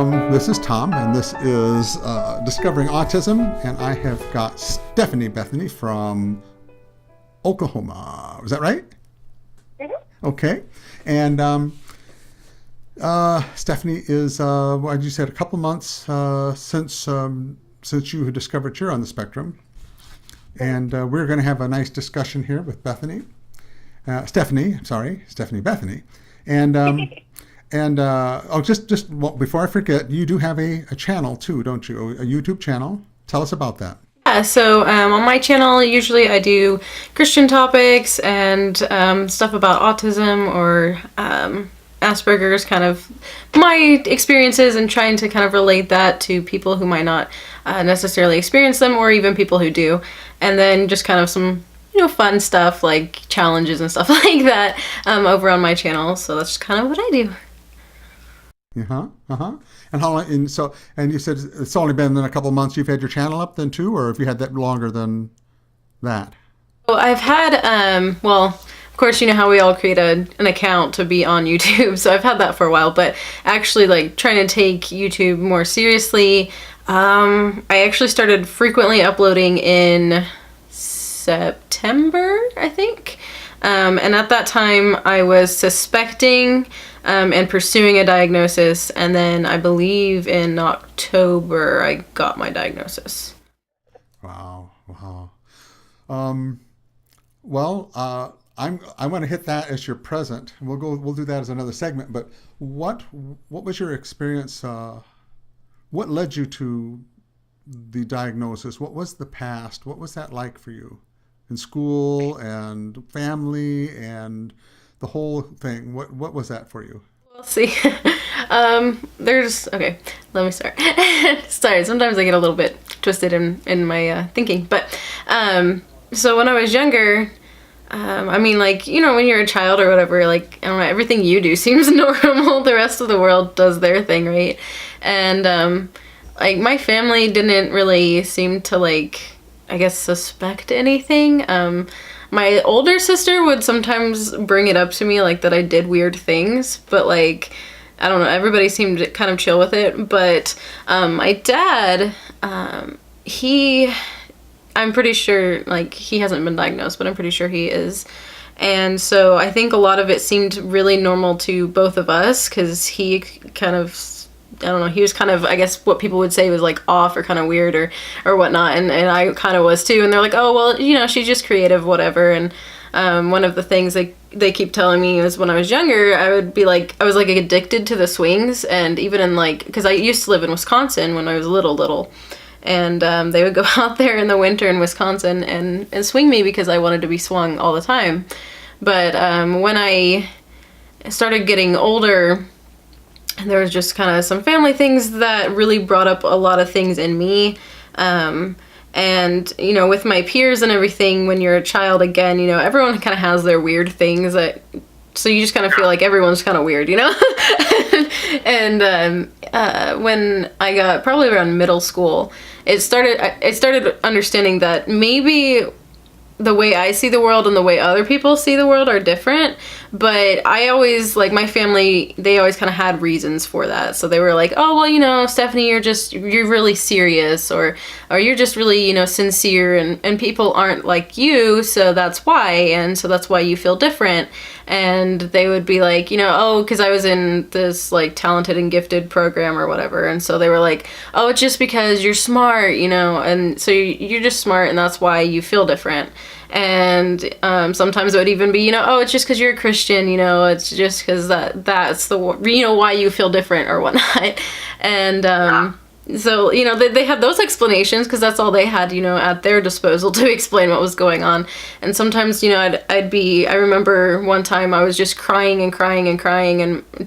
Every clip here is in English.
This is Tom, and this is Discovering Autism, and I have got Stephanie Bethany from Oklahoma. Is that right? Mm-hmm. Okay. And Stephanie is, what you said, a couple months since you discovered you're on the spectrum. And we're going to have a nice discussion here with Stephanie Bethany. And just before I forget, you do have a channel too, don't you? A YouTube channel. Tell us about that. Yeah, so on my channel, usually I do Christian topics and stuff about autism or Asperger's, kind of my experiences, and trying to kind of relate that to people who might not necessarily experience them, or even people who do. And then just kind of some fun stuff like challenges and stuff like that over on my channel. So that's just kind of what I do. And how long? And you said it's only been a couple of months you've had your channel up then too, or have you had that longer than that? Well, I've had of course, you know how we all create an account to be on YouTube, so I've had that for a while. But actually, like, trying to take YouTube more seriously, I actually started frequently uploading in September, I think. And at that time, I was suspecting and pursuing a diagnosis, and then I believe in October I got my diagnosis. Wow. I want to hit that as your present. We'll do that as another segment. But what was your experience? What led you to the diagnosis? What was the past? What was that like for you in school and family and the whole thing? What was that for you? We'll see. Okay, let me start. Sorry, sometimes I get a little bit twisted in my thinking. But so when I was younger, when you're a child or whatever, like, I don't know, everything you do seems normal. The rest of the world does their thing, right? And my family didn't really seem to, suspect anything. My older sister would sometimes bring it up to me, that I did weird things, but, I don't know, everybody seemed kind of chill with it. But my dad, I'm pretty sure, he hasn't been diagnosed, but I'm pretty sure he is. And so I think a lot of it seemed really normal to both of us, because he kind of, I don't know, he was kind of, I guess what people would say was off or kind of weird or whatnot. And I kind of was too. And they're like, oh, well, she's just creative, whatever. And one of the things they keep telling me is when I was younger, I would be I was addicted to the swings. And even in because I used to live in Wisconsin when I was little. And they would go out there in the winter in Wisconsin and swing me because I wanted to be swung all the time. But when I started getting older, there was just kind of some family things that really brought up a lot of things in me. And, with my peers and everything, when you're a child, again, everyone kind of has their weird things so you just kind of feel like everyone's kind of weird, And when I got probably around middle school, I started understanding that maybe the way I see the world and the way other people see the world are different. But I always, my family, they always kind of had reasons for that. So they were like, oh, well, Stephanie, you're really serious, or you're just really, sincere, and people aren't like you, so that's why, and so that's why you feel different. And they would be like, oh, because I was in this talented and gifted program or whatever, and so they were like, oh, it's just because you're smart, and so you're just smart, and that's why you feel different. And sometimes it would even be, oh, it's just because you're a Christian, it's just because that's the, why you feel different or whatnot. And so, they had those explanations because that's all they had, at their disposal to explain what was going on. And sometimes, I remember one time I was just crying and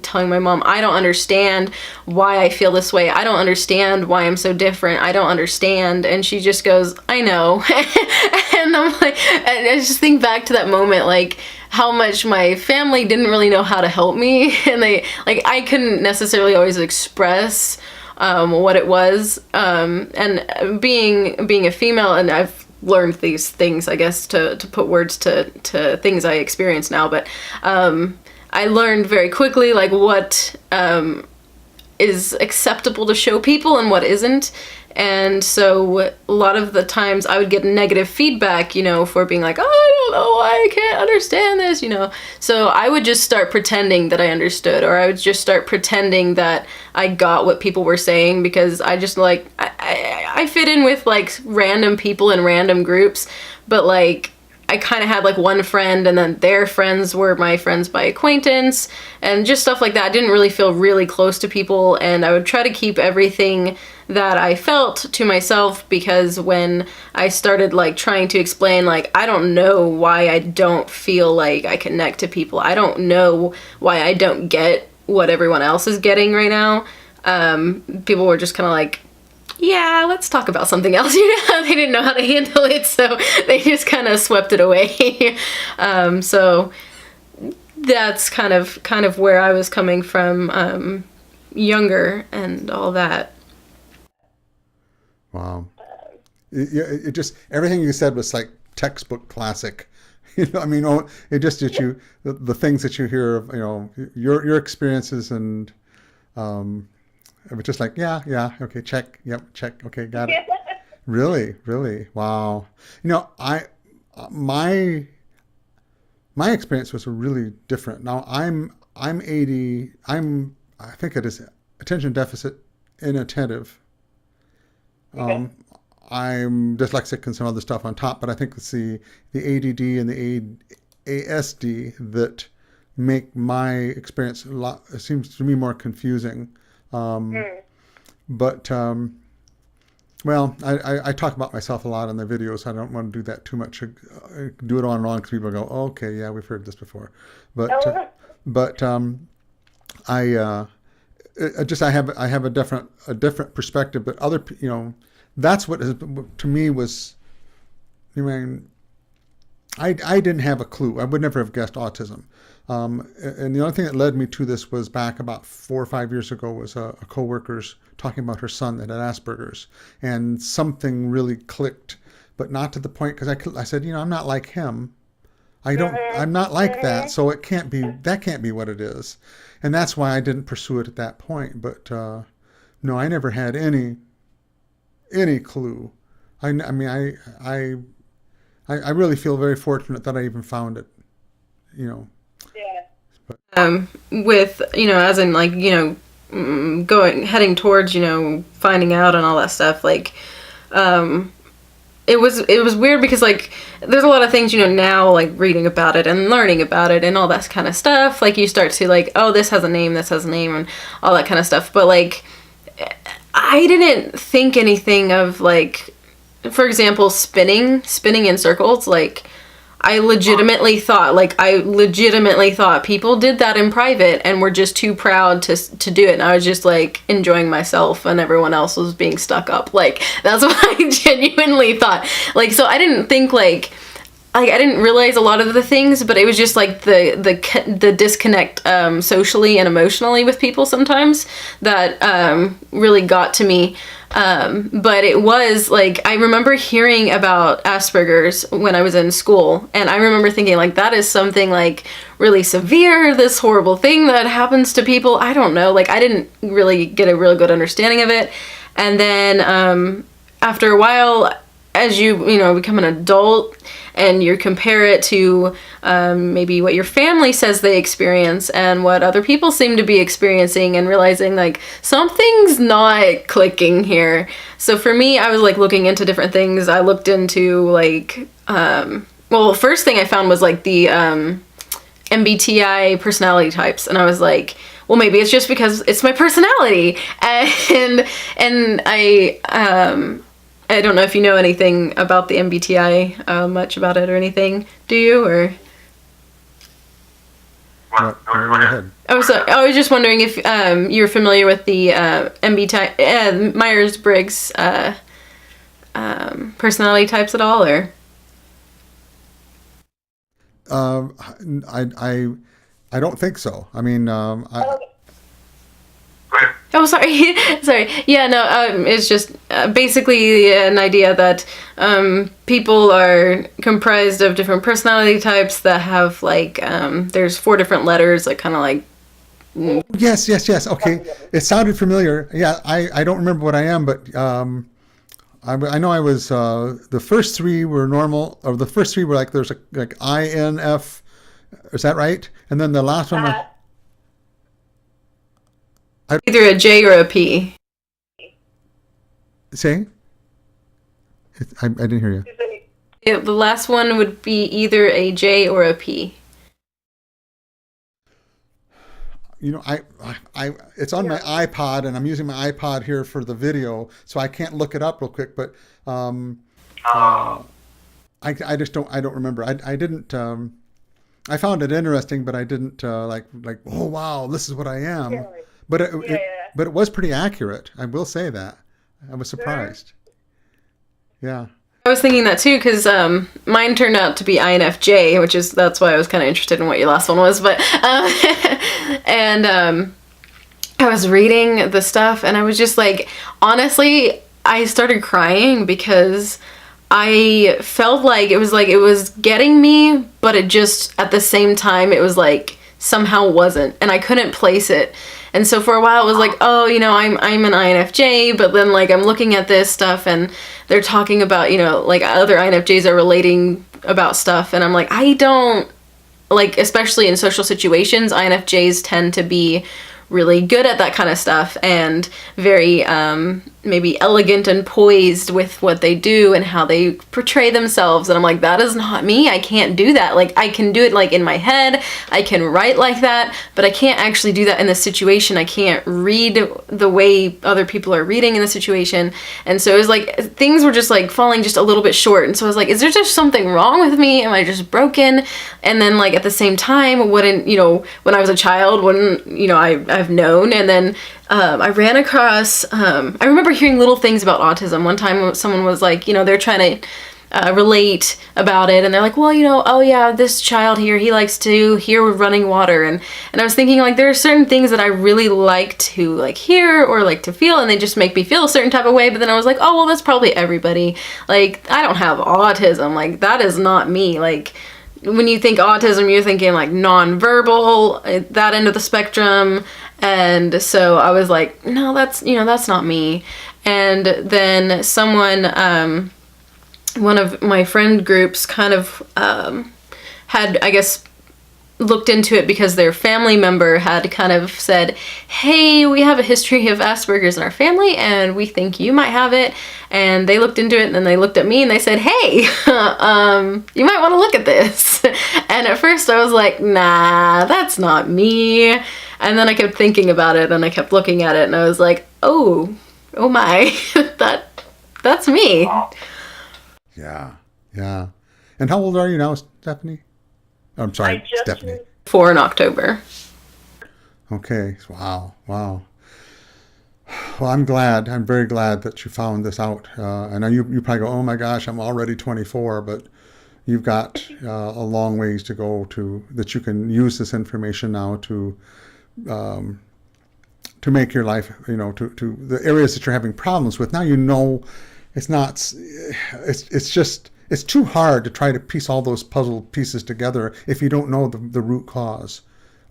telling my mom, I don't understand why I feel this way. I don't understand why I'm so different. I don't understand. And she just goes, I know. And I'm and I just think back to that moment, how much my family didn't really know how to help me. And I couldn't necessarily always express what it was, and being a female, and I've learned these things, I guess, to put words to things I experience now, but I learned very quickly what is acceptable to show people and what isn't. And so a lot of the times I would get negative feedback, you know, for being like, oh, I don't know why I can't understand this, you know. So I would just start pretending that I understood, or I would just start pretending that I got what people were saying, because I just like, I fit in with like random people in random groups, but like I kind of had like one friend, and then their friends were my friends by acquaintance, and just stuff like that. I didn't really feel really close to people, and I would try to keep everything that I felt to myself, because when I started like trying to explain, like, I don't know why I don't feel like I connect to people, I don't know why I don't get what everyone else is getting right now, people were just kind of like, yeah, let's talk about something else. You know, they didn't know how to handle it, so they just kind of swept it away. So that's kind of where I was coming from, younger and all that. Wow. It just, everything you said was like textbook classic. You know, I mean, it just, the things that you hear of, you know, your experiences, and it was just like, yeah, okay, check, yep, check, okay, got it. Really, really, wow. You know, my experience was really different. Now I'm 80. I think it is attention deficit inattentive. Okay. I'm dyslexic and some other stuff on top, but I think it's the ADD and the ASD that make my experience a lot, it seems to me, more confusing. But well, I talk about myself a lot in the videos. I don't want to do that too much. Do it on and on, because people go, oh, okay, yeah, we've heard this before. But I have a different perspective. But other, you know, that's what to me was. I mean, I didn't have a clue. I would never have guessed autism. And the only thing that led me to this was back about 4 or 5 years ago, was a coworker's talking about her son that had Asperger's, and something really clicked, but not to the point, because I said, you know, I'm not like him. I'm not like that, so that can't be what it is. And that's why I didn't pursue it at that point. But no, I never had any clue. I mean, I really feel very fortunate that I even found it, you know. Yeah. With, you know, as in like, you know, heading towards, you know, finding out and all that stuff, like, it was weird, because like there's a lot of things, you know, now, like reading about it and learning about it and all that kind of stuff, like you start to like, oh, this has a name, and all that kind of stuff. But like, I didn't think anything of, like, for example, spinning in circles. Like, I legitimately thought people did that in private and were just too proud to do it. And I was just like enjoying myself, and everyone else was being stuck up. Like, that's what I genuinely thought. Like, so I didn't think like I didn't realize a lot of the things, but it was just like the disconnect socially and emotionally with people sometimes that really got to me. But it was like, I remember hearing about Asperger's when I was in school, and I remember thinking like, that is something like really severe, this horrible thing that happens to people. I don't know, like I didn't really get a real good understanding of it. And then after a while, as you know, become an adult and you compare it to maybe what your family says they experience and what other people seem to be experiencing, and realizing like something's not clicking here. So for me, I was like looking into different things. I looked into like, well, first thing I found was like the MBTI personality types, and I was like, well, maybe it's just because it's my personality. And I don't know if you know anything about the MBTI, much about it or anything. Do you, or? Go ahead. Oh, so I was just wondering if you're familiar with the MBTI, Myers-Briggs personality types at all, or? I don't think so. I mean, Oh, sorry. Sorry. Yeah, no, it's just basically an idea that people are comprised of different personality types that have like, there's 4 different letters that kind of like Yes, yes, yes. Okay, it sounded familiar. Yeah, I don't remember what I am, but I know I was the first three were normal, or the first three were like there's like INF. Is that right? And then the last one, Either a J or a P. say, I didn't hear you. Yeah, the last one would be either a J or a P. You know, it's on my iPod, and I'm using my iPod here for the video, so I can't look it up real quick. But I just I don't remember. I didn't. I found it interesting, but I didn't like oh wow, this is what I am. But but it was pretty accurate. I will say that. I was surprised. Yeah. I was thinking that too because mine turned out to be INFJ, that's why I was kind of interested in what your last one was. But and I was reading the stuff and I was just like, honestly, I started crying because I felt like it was getting me, but it just at the same time it was like somehow wasn't, and I couldn't place it. And so for a while it was like, oh, you know, I'm an INFJ, but then like I'm looking at this stuff and they're talking about, you know, like other INFJs are relating about stuff, and I'm like, I don't like, especially in social situations, INFJs tend to be really good at that kind of stuff and very maybe elegant and poised with what they do and how they portray themselves. And I'm like, that is not me. I can't do that. Like, I can do it like in my head. I can write like that, but I can't actually do that in this situation. I can't read the way other people are reading in the situation. And so it was like things were just like falling just a little bit short. And so I was like, is there just something wrong with me? Am I just broken? And then like at the same time, wouldn't, you know, when I was a child, wouldn't, you know, I've known. And then I ran across, I remember hearing little things about autism. One time someone was like, you know, they're trying to relate about it, and they're like, well, you know, oh yeah, this child here, he likes to hear running water. And I was thinking like there are certain things that I really like to like hear or like to feel, and they just make me feel a certain type of way. But then I was like, oh well, that's probably everybody. Like, I don't have autism. Like, that is not me. Like, when you think autism, you're thinking like nonverbal, that end of the spectrum. And so I was like, no, that's not me. And then someone, one of my friend groups kind of had, I guess, looked into it because their family member had kind of said, hey, we have a history of Asperger's in our family and we think you might have it. And they looked into it, and then they looked at me and they said, hey, you might want to look at this. And at first I was like, nah, that's not me. And then I kept thinking about it and I kept looking at it and I was like, oh my, that's me. Yeah, yeah. And how old are you now, Stephanie? I'm sorry, Stephanie. 4 in October. Okay. Wow. Wow. Well, I'm glad. I'm very glad that you found this out. I know you probably go, oh my gosh, I'm already 24, but you've got a long ways to go that you can use this information now to make your life, you know, to the areas that you're having problems with. Now you know it's not, it's too hard to try to piece all those puzzle pieces together if you don't know the root cause.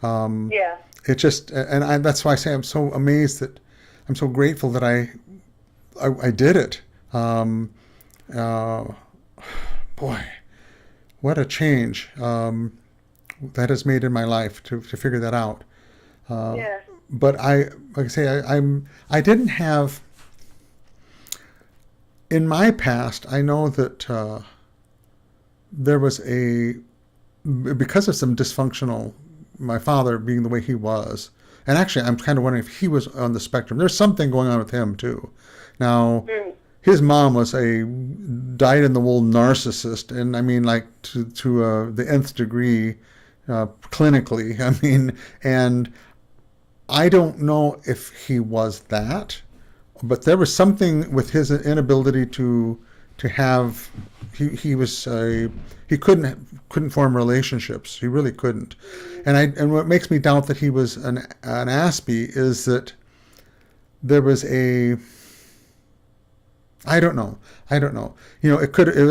Yeah. It just, and that's why I say I'm so amazed that, I'm so grateful that I did it. Boy, what a change that has made in my life to figure that out. Yeah. But like I say, I didn't have, in my past, I know that there was because of some dysfunctional, my father being the way he was, and actually I'm kind of wondering if he was on the spectrum. There's something going on with him too. Now, his mom was a dyed-in-the-wool narcissist, and I mean like to the nth degree, clinically. I mean, and I don't know if he was that, but there was something with his inability to have. He couldn't form relationships. He really couldn't. And what makes me doubt that he was an Aspie is that there was I don't know. You know, there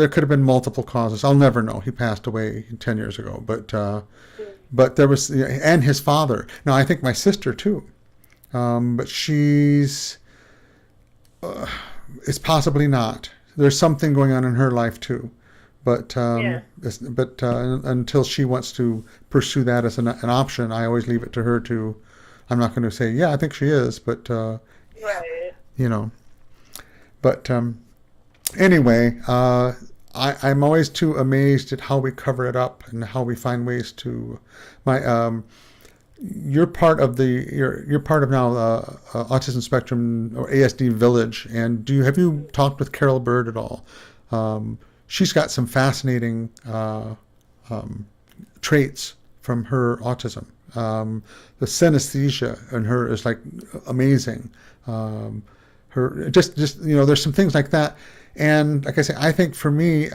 could have been multiple causes. I'll never know. He passed away 10 years ago, but but there was, and his father. Now, I think my sister too, but it's possibly not. There's something going on in her life too, but until she wants to pursue that as an option, I always leave it to her to. I'm not going to say, yeah, I think she is, but Right. But anyway, I'm always too amazed at how we cover it up and how we find ways to. You're part of you're part of now Autism Spectrum or ASD Village, and have you talked with Carol Bird at all? She's got some fascinating traits from her autism. The synesthesia in her is like amazing. Her just there's some things like that, and like I say, I think for me,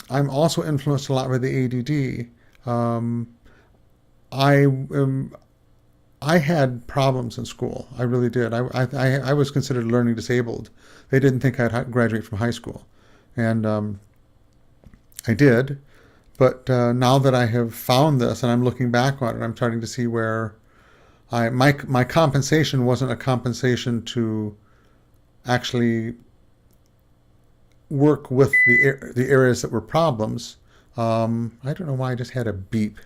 I'm also influenced a lot by the ADD. I had problems in school. I really did. I was considered learning disabled. They didn't think I'd graduate from high school, and I did. But now that I have found this and I'm looking back on it, I'm starting to see where my compensation wasn't a compensation to actually work with the areas that were problems. I don't know why I just had a beep.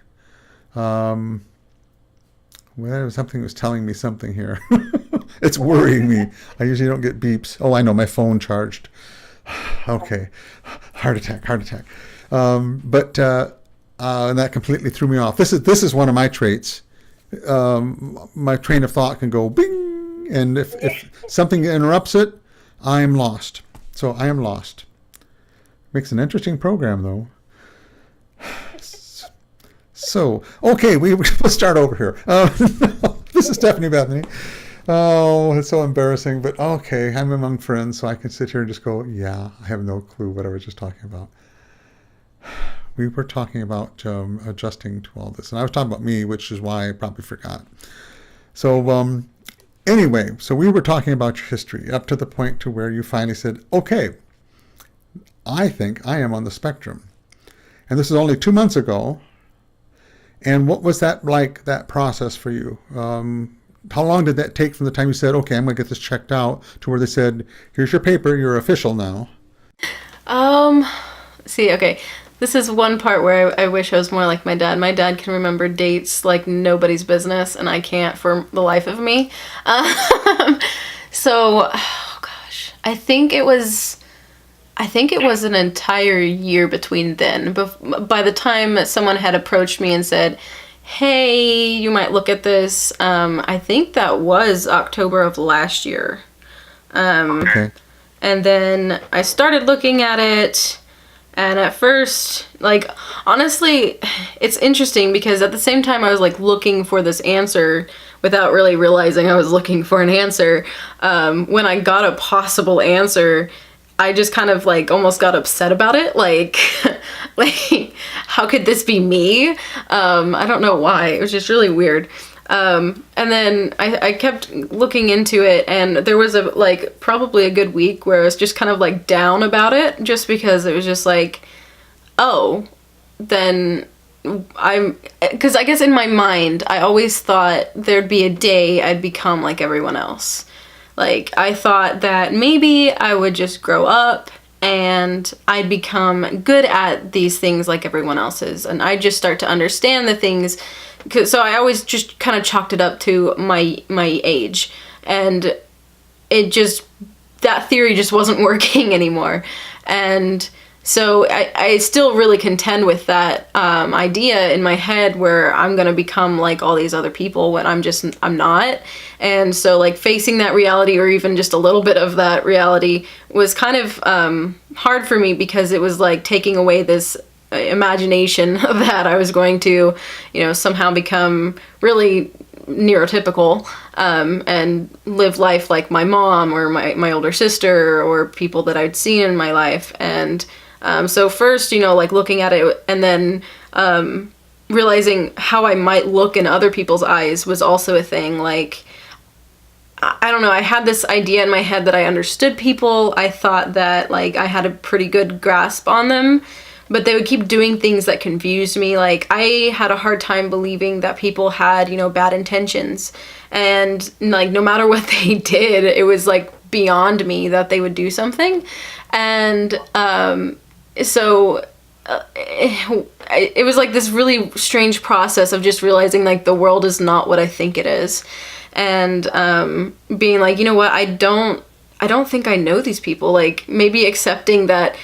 Well, something was telling me something here. It's worrying me. I usually don't get beeps. Oh, I know, my phone charged. Okay, heart attack. But and that completely threw me off. This is one of my traits. My train of thought can go bing, and if something interrupts it, I'm lost. So I am lost. Makes an interesting program, though. So, okay, we'll start over here. This is Stephanie Bethany. Oh, it's so embarrassing, but okay, I'm among friends, so I can sit here and just go, yeah, I have no clue what I was just talking about. We were talking about adjusting to all this, and I was talking about me, which is why I probably forgot. So, anyway, so we were talking about your history up to the point to where you finally said, okay, I think I am on the spectrum. And this is only 2 months ago. And what was that like, that process for you? How long did that take from the time you said, okay, I'm going to get this checked out, to where they said, here's your paper, you're official now? Okay. This is one part where I wish I was more like my dad. My dad can remember dates like nobody's business, and I can't for the life of me. So, oh gosh, I think it was an entire year between then. By the time someone had approached me and said, hey, you might look at this, I think that was October of last year. Okay. And then I started looking at it, and at first, like, honestly, it's interesting because at the same time I was like looking for this answer without really realizing I was looking for an answer. When I got a possible answer, I just kind of like almost got upset about it. Like, how could this be me? I don't know why. It was just really weird. And then I kept looking into it, and there was probably a good week where I was just kind of like down about it, just because it was just like, oh, then because I guess in my mind, I always thought there'd be a day I'd become like everyone else. Like, I thought that maybe I would just grow up and I'd become good at these things like everyone else is, and I'd just start to understand the things. So I always just kind of chalked it up to my age, and that theory just wasn't working anymore. And so I still really contend with that idea in my head where I'm going to become like all these other people when I'm not. And so like facing that reality, or even just a little bit of that reality, was kind of hard for me, because it was like taking away this imagination that I was going to, somehow become really neurotypical and live life like my mom or my older sister or people that I'd seen in my life. And so first, like looking at it and then realizing how I might look in other people's eyes was also a thing. Like, I don't know, I had this idea in my head that I understood people. I thought that like I had a pretty good grasp on them, but they would keep doing things that confused me. Like, I had a hard time believing that people had, bad intentions. And, like, no matter what they did, it was, like, beyond me that they would do something. And so it was, like, this really strange process of just realizing, like, the world is not what I think it is. And being like, you know what, I don't think I know these people. Like, maybe accepting that,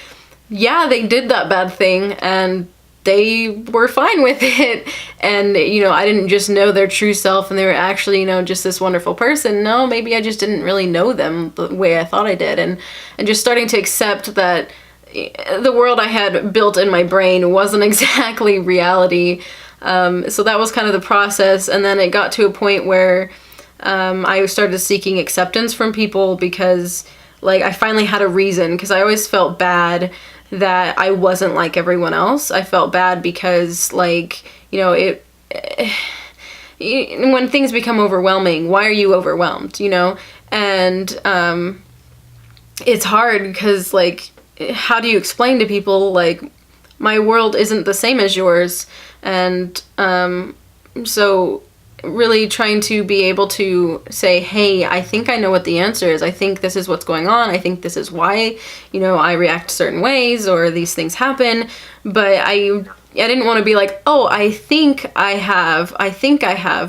yeah, they did that bad thing and they were fine with it. And, I didn't just know their true self and they were actually, just this wonderful person. No, maybe I just didn't really know them the way I thought I did. And just starting to accept that the world I had built in my brain wasn't exactly reality. So that was kind of the process. And then it got to a point where I started seeking acceptance from people because, like, I finally had a reason, because I always felt bad that I wasn't like everyone else. I felt bad because, like, when things become overwhelming, why are you overwhelmed, And it's hard because, like, how do you explain to people, like, my world isn't the same as yours? And so really trying to be able to say, hey, I think I know what the answer is. I think this is what's going on. I think this is why, I react certain ways or these things happen. But I didn't want to be like, oh, I think I have,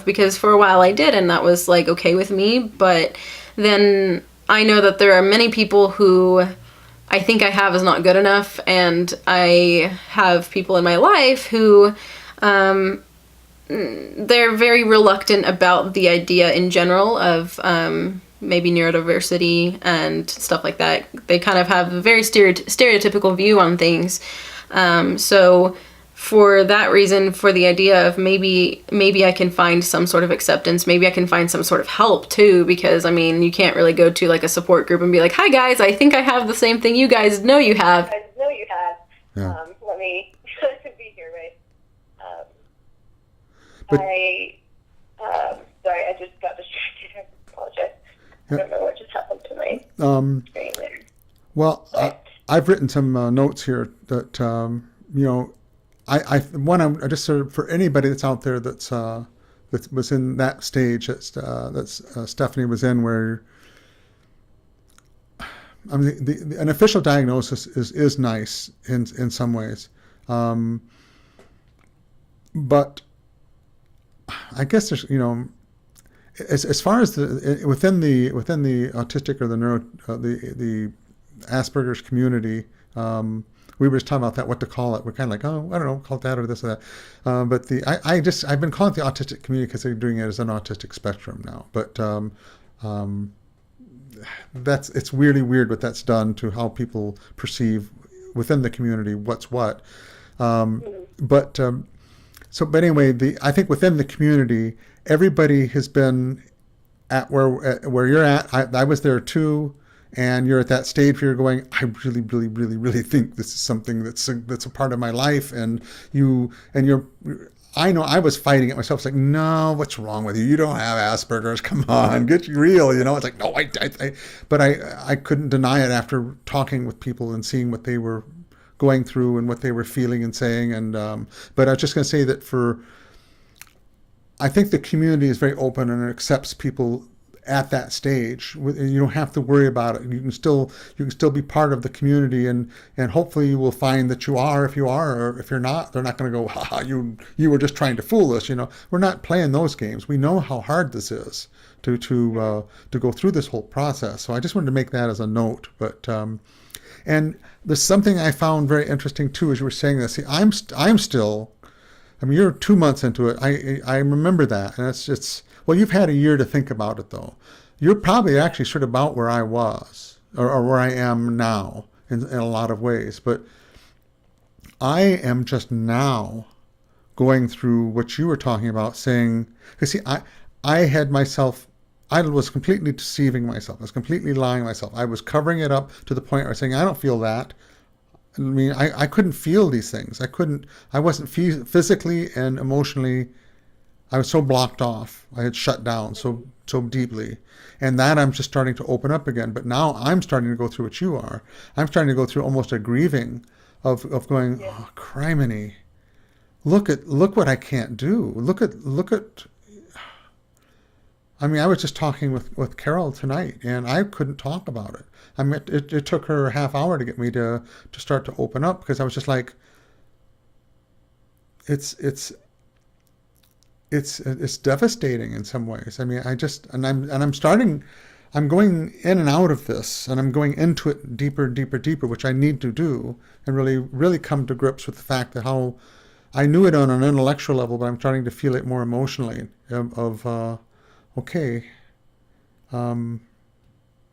because for a while I did, and that was, like, okay with me. But then I know that there are many people who I think I have is not good enough, and I have people in my life who they're very reluctant about the idea in general of maybe neurodiversity and stuff like that. They kind of have a very stereotypical view on things. So for that reason, for the idea of maybe I can find some sort of acceptance, maybe I can find some sort of help too, because you can't really go to, like, a support group and be like, hi guys, I think I have the same thing you guys know you have. Yeah. Let me be here, right? But- sorry, I just got distracted. I apologize. I don't know what just happened to my screen there. Well, I've written some notes here that, I just sort of, for anybody that's out there that was in that stage that Stephanie was in, where an official diagnosis is nice in some ways, but I guess there's, as far as within the autistic or the the Asperger's community, we were just talking about that, what to call it. We're kind of like, oh, I don't know, call it that or this or that. But I've been calling it the autistic community because they're doing it as an autistic spectrum now. But it's really weird what that's done to how people perceive within the community what's what. But anyway, I think within the community, everybody has been at where you're at. I was there too. And you're at that stage where you're going, I really, really, really, really think this is something that's a part of my life. And I know I was fighting it myself. It's like, no, what's wrong with you? You don't have Asperger's. Come on, get real. It's like, no, but I couldn't deny it after talking with people and seeing what they were going through and what they were feeling and saying. And but I was just going to say that I think the community is very open and it accepts people at that stage. You don't have to worry about it. You can still be part of the community, and hopefully you will find that you are. If you are, or if you're not, they're not going to go, ha, you were just trying to fool us. We're not playing those games. We know how hard this is to go through this whole process. So I just wanted to make that as a note. But and there's something I found very interesting too, as you were saying this. See, I'm still. I mean, you're 2 months into it. I remember that, and it's. Well, you've had a year to think about it, though. You're probably actually sort of about where I was, or where I am now, in a lot of ways. But I am just now going through what you were talking about, saying, because see, I had myself, I was completely deceiving myself. I was completely lying to myself. I was covering it up to the point where I was saying, I don't feel that. I mean, I couldn't feel these things. I wasn't physically and emotionally. I was so blocked off. I had shut down so deeply. And that I'm just starting to open up again. But now I'm starting to go through what you are. I'm starting to go through almost a grieving of going, oh, criminy, look what I can't do. Look at. I mean, I was just talking with Carol tonight, and I couldn't talk about it. I mean, it took her a half hour to get me to start to open up, because I was just like, it's devastating in some ways. I mean, I'm going in and out of this, and I'm going into it deeper, which I need to do, and really come to grips with the fact that how I knew it on an intellectual level, but I'm starting to feel it more emotionally okay,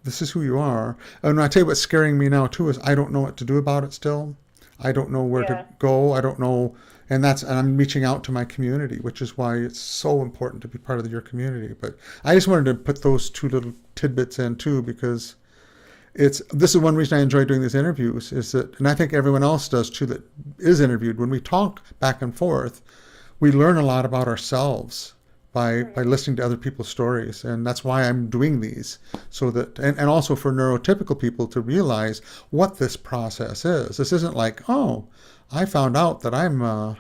this is who you are. And I tell you what's scaring me now too is I don't know what to do about it still. I don't know where to go. I don't know. And I'm reaching out to my community, which is why it's so important to be part of your community. But I just wanted to put those two little tidbits in too, because this is one reason I enjoy doing these interviews, is that, and I think everyone else does too that is interviewed, when we talk back and forth, we learn a lot about ourselves by listening to other people's stories. And that's why I'm doing these, so that, and also for neurotypical people to realize what this process is. This isn't like, oh, I found out that I'm, I've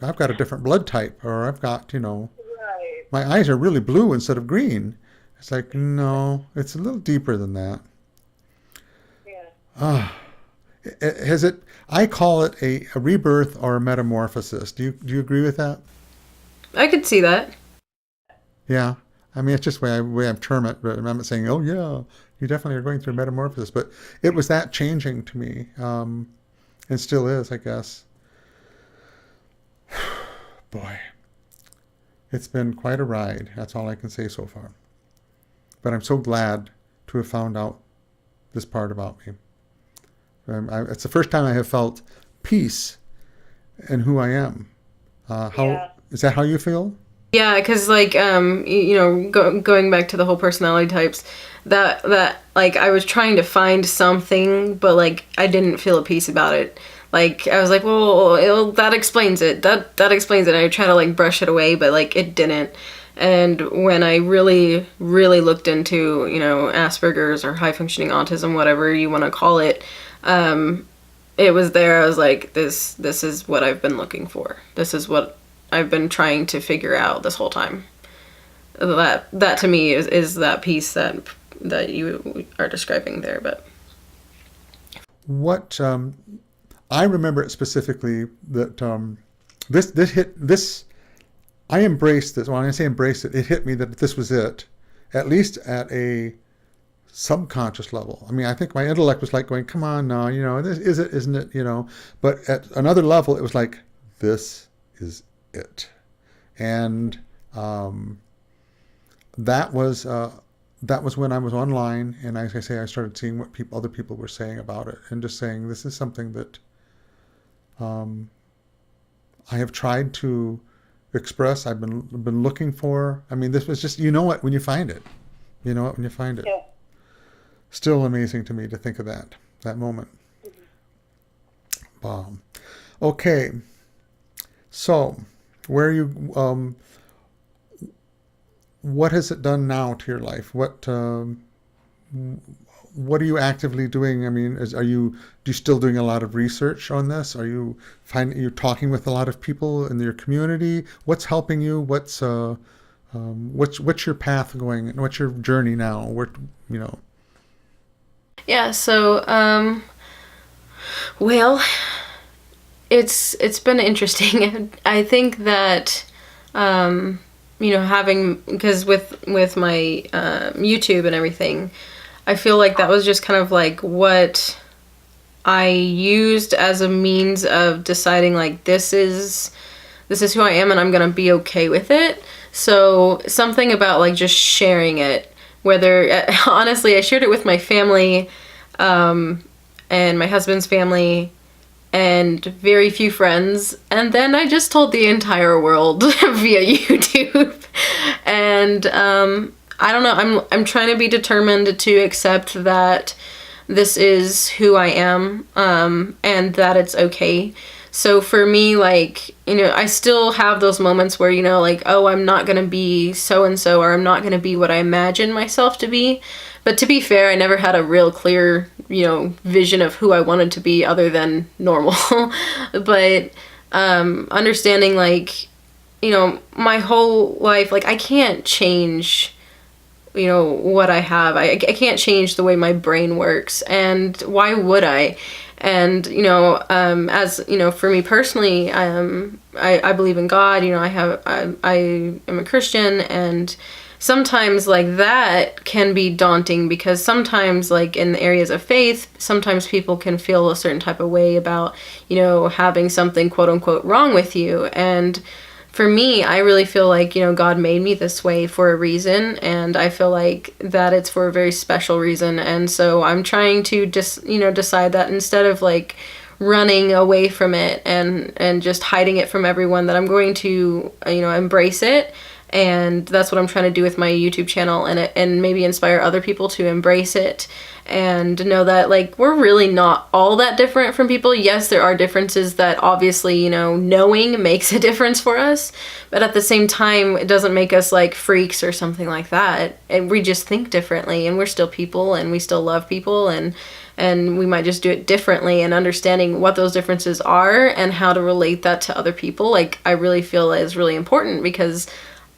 got a different blood type, or I've got, my eyes are really blue instead of green. It's like, no, it's a little deeper than that. Yeah. I call it a rebirth or a metamorphosis. Do you agree with that? I could see that. Yeah. I mean, it's just the way I term it, but I'm not saying, oh yeah, you definitely are going through a metamorphosis, but it was that changing to me, and still is, I guess. Boy, it's been quite a ride. That's all I can say so far. But I'm so glad to have found out this part about me. It's the first time I have felt peace in who I am. Is that how you feel? Yeah, because going back to the whole personality types, that like I was trying to find something, but like I didn't feel a peace about it. Like I was like, well, that explains it. That explains it. And I try to like brush it away, but like it didn't. And when I really, really looked into, Asperger's or high functioning autism, whatever you want to call it, it was there. I was like, this is what I've been looking for. This is what I've been trying to figure out this whole time. That to me is that piece that you are describing there. But what I remember it specifically that this I embraced this. When I say embraced it, it hit me that this was it, at least at a subconscious level. I mean, I think my intellect was like going, come on, no, this is it, isn't it? But at another level, it was like, this is it. And that was when I was online, and as I say, I started seeing what other people were saying about it, and just saying, this is something that I have tried to express. I've been looking for. I mean, this was just, when you find it. When you find it. Yeah. Still amazing to me to think of that moment. Mm-hmm. Okay. So, where are you, what has it done now to your life? What are you actively doing? I mean, do you still doing a lot of research on this? Are you you're talking with a lot of people in your community? What's helping you? What's your path going? What's your journey now? Yeah. So, well, it's been interesting. I think that, because with my YouTube and everything, I feel like that was just kind of like what I used as a means of deciding like this is who I am and I'm gonna be okay with it. So something about like just sharing it, whether honestly I shared it with my family and my husband's family and very few friends, and then I just told the entire world via YouTube. And I don't know, I'm trying to be determined to accept that this is who I am, and that it's okay. So for me, like, I still have those moments where, like, oh, I'm not gonna be so-and-so, or I'm not gonna be what I imagine myself to be. But to be fair, I never had a real clear vision of who I wanted to be other than normal. But understanding like, my whole life, like I can't change, what I have. I can't change the way my brain works, and why would I? And as for me personally, I believe in God. I am a Christian, and sometimes like that can be daunting, because sometimes like in the areas of faith, sometimes people can feel a certain type of way about having something quote unquote wrong with you. And for me, I really feel like, God made me this way for a reason, and I feel like that it's for a very special reason. And so I'm trying to just, decide that instead of like running away from it and just hiding it from everyone, that I'm going to, embrace it. And that's what I'm trying to do with my YouTube channel, and maybe inspire other people to embrace it and know that like we're really not all that different from people. Yes, there are differences that obviously, knowing makes a difference for us, but at the same time, it doesn't make us like freaks or something like that. And we just think differently, and we're still people, and we still love people, and we might just do it differently. And understanding what those differences are and how to relate that to other people, like I really feel is really important, because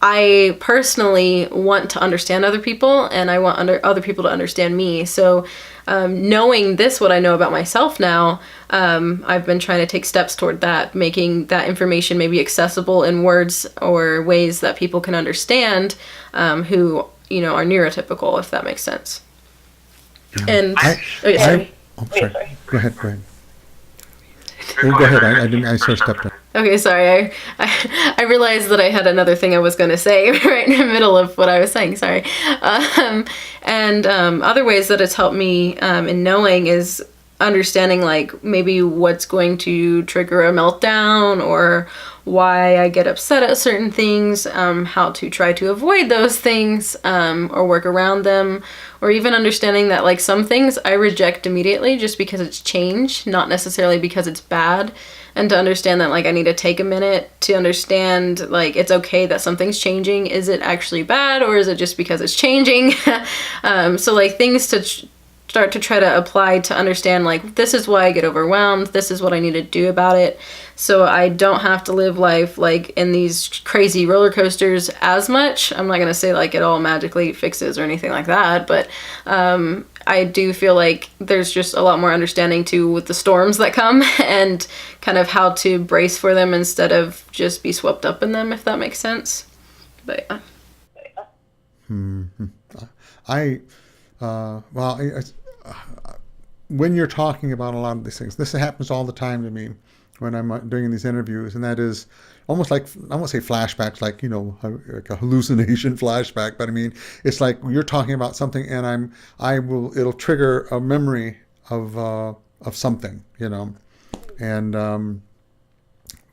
I personally want to understand other people, and I want other people to understand me. So knowing this, what I know about myself now, I've been trying to take steps toward that, making that information maybe accessible in words or ways that people can understand, who, are neurotypical, if that makes sense. And sorry. Sorry. Go ahead. Go ahead. I sort of stepped in. Okay, sorry. I realized that I had another thing I was going to say right in the middle of what I was saying. Sorry. And other ways that it's helped me in knowing is understanding like maybe what's going to trigger a meltdown, or why I get upset at certain things, how to try to avoid those things, or work around them, or even understanding that like some things I reject immediately just because it's change, not necessarily because it's bad. And to understand that like I need to take a minute to understand like it's okay that something's changing. Is it actually bad, or is it just because it's changing? So like things to start to try to apply to understand like this is why I get overwhelmed, this is what I need to do about it, so I don't have to live life like in these crazy roller coasters as much. I'm not gonna say like it all magically fixes or anything like that, but I do feel like there's just a lot more understanding too with the storms that come, and kind of how to brace for them instead of just be swept up in them, if that makes sense. But yeah. When you're talking about a lot of these things, this happens all the time to me when I'm doing these interviews, and that is almost like, I won't say flashbacks, like, like a hallucination flashback, but I mean, it's like you're talking about something, and it'll trigger a memory of something, and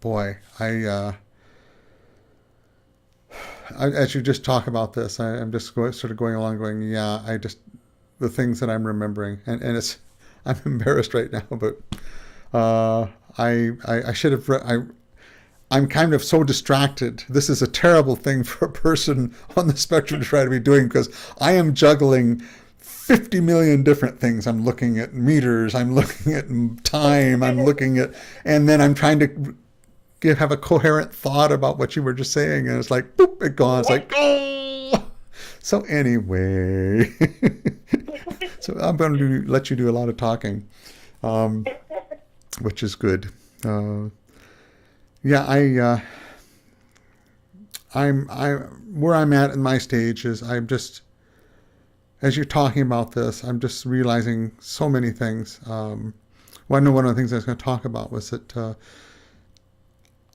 boy, as you just talk about this, I'm just sort of going along, going, yeah, the things that I'm remembering, and I'm embarrassed right now, but I should have. I'm kind of so distracted. This is a terrible thing for a person on the spectrum to try to be doing, because I am juggling 50 million different things. I'm looking at meters, I'm looking at time, I'm looking at, and then I'm trying to have a coherent thought about what you were just saying, and it's like, boop, it gone. It's like, oh. So anyway, so I'm going to let you do a lot of talking, which is good. Yeah, I'm where I'm at in my stage is I'm just, as you're talking about this, I'm just realizing so many things. Well, I know one of the things I was going to talk about was that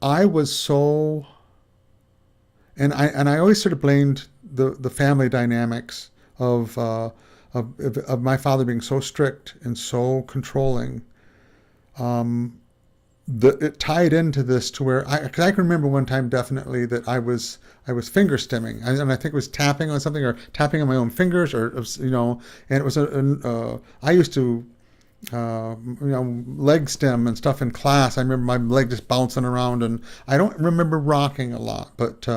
I was so, and I always sort of blamed the family dynamics of my father being so strict and so controlling. It tied into this to where I can remember one time definitely that I was finger stimming, and I think it was tapping on something, or tapping on my own fingers, or and it was I used to leg stem and stuff in class. I remember my leg just bouncing around, and I don't remember rocking a lot, but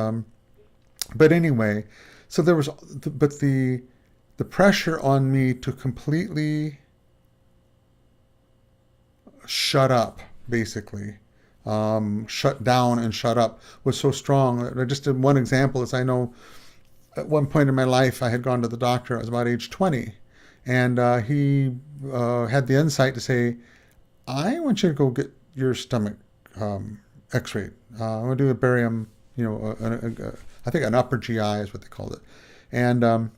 anyway, so there was the pressure on me to completely shut up, basically. Shut down and shut up was so strong. Just one example is I know at one point in my life I had gone to the doctor. I was about age 20, and he had the insight to say, I want you to go get your stomach x-rayed. I'm going to do a barium, I think an upper GI is what they called it. And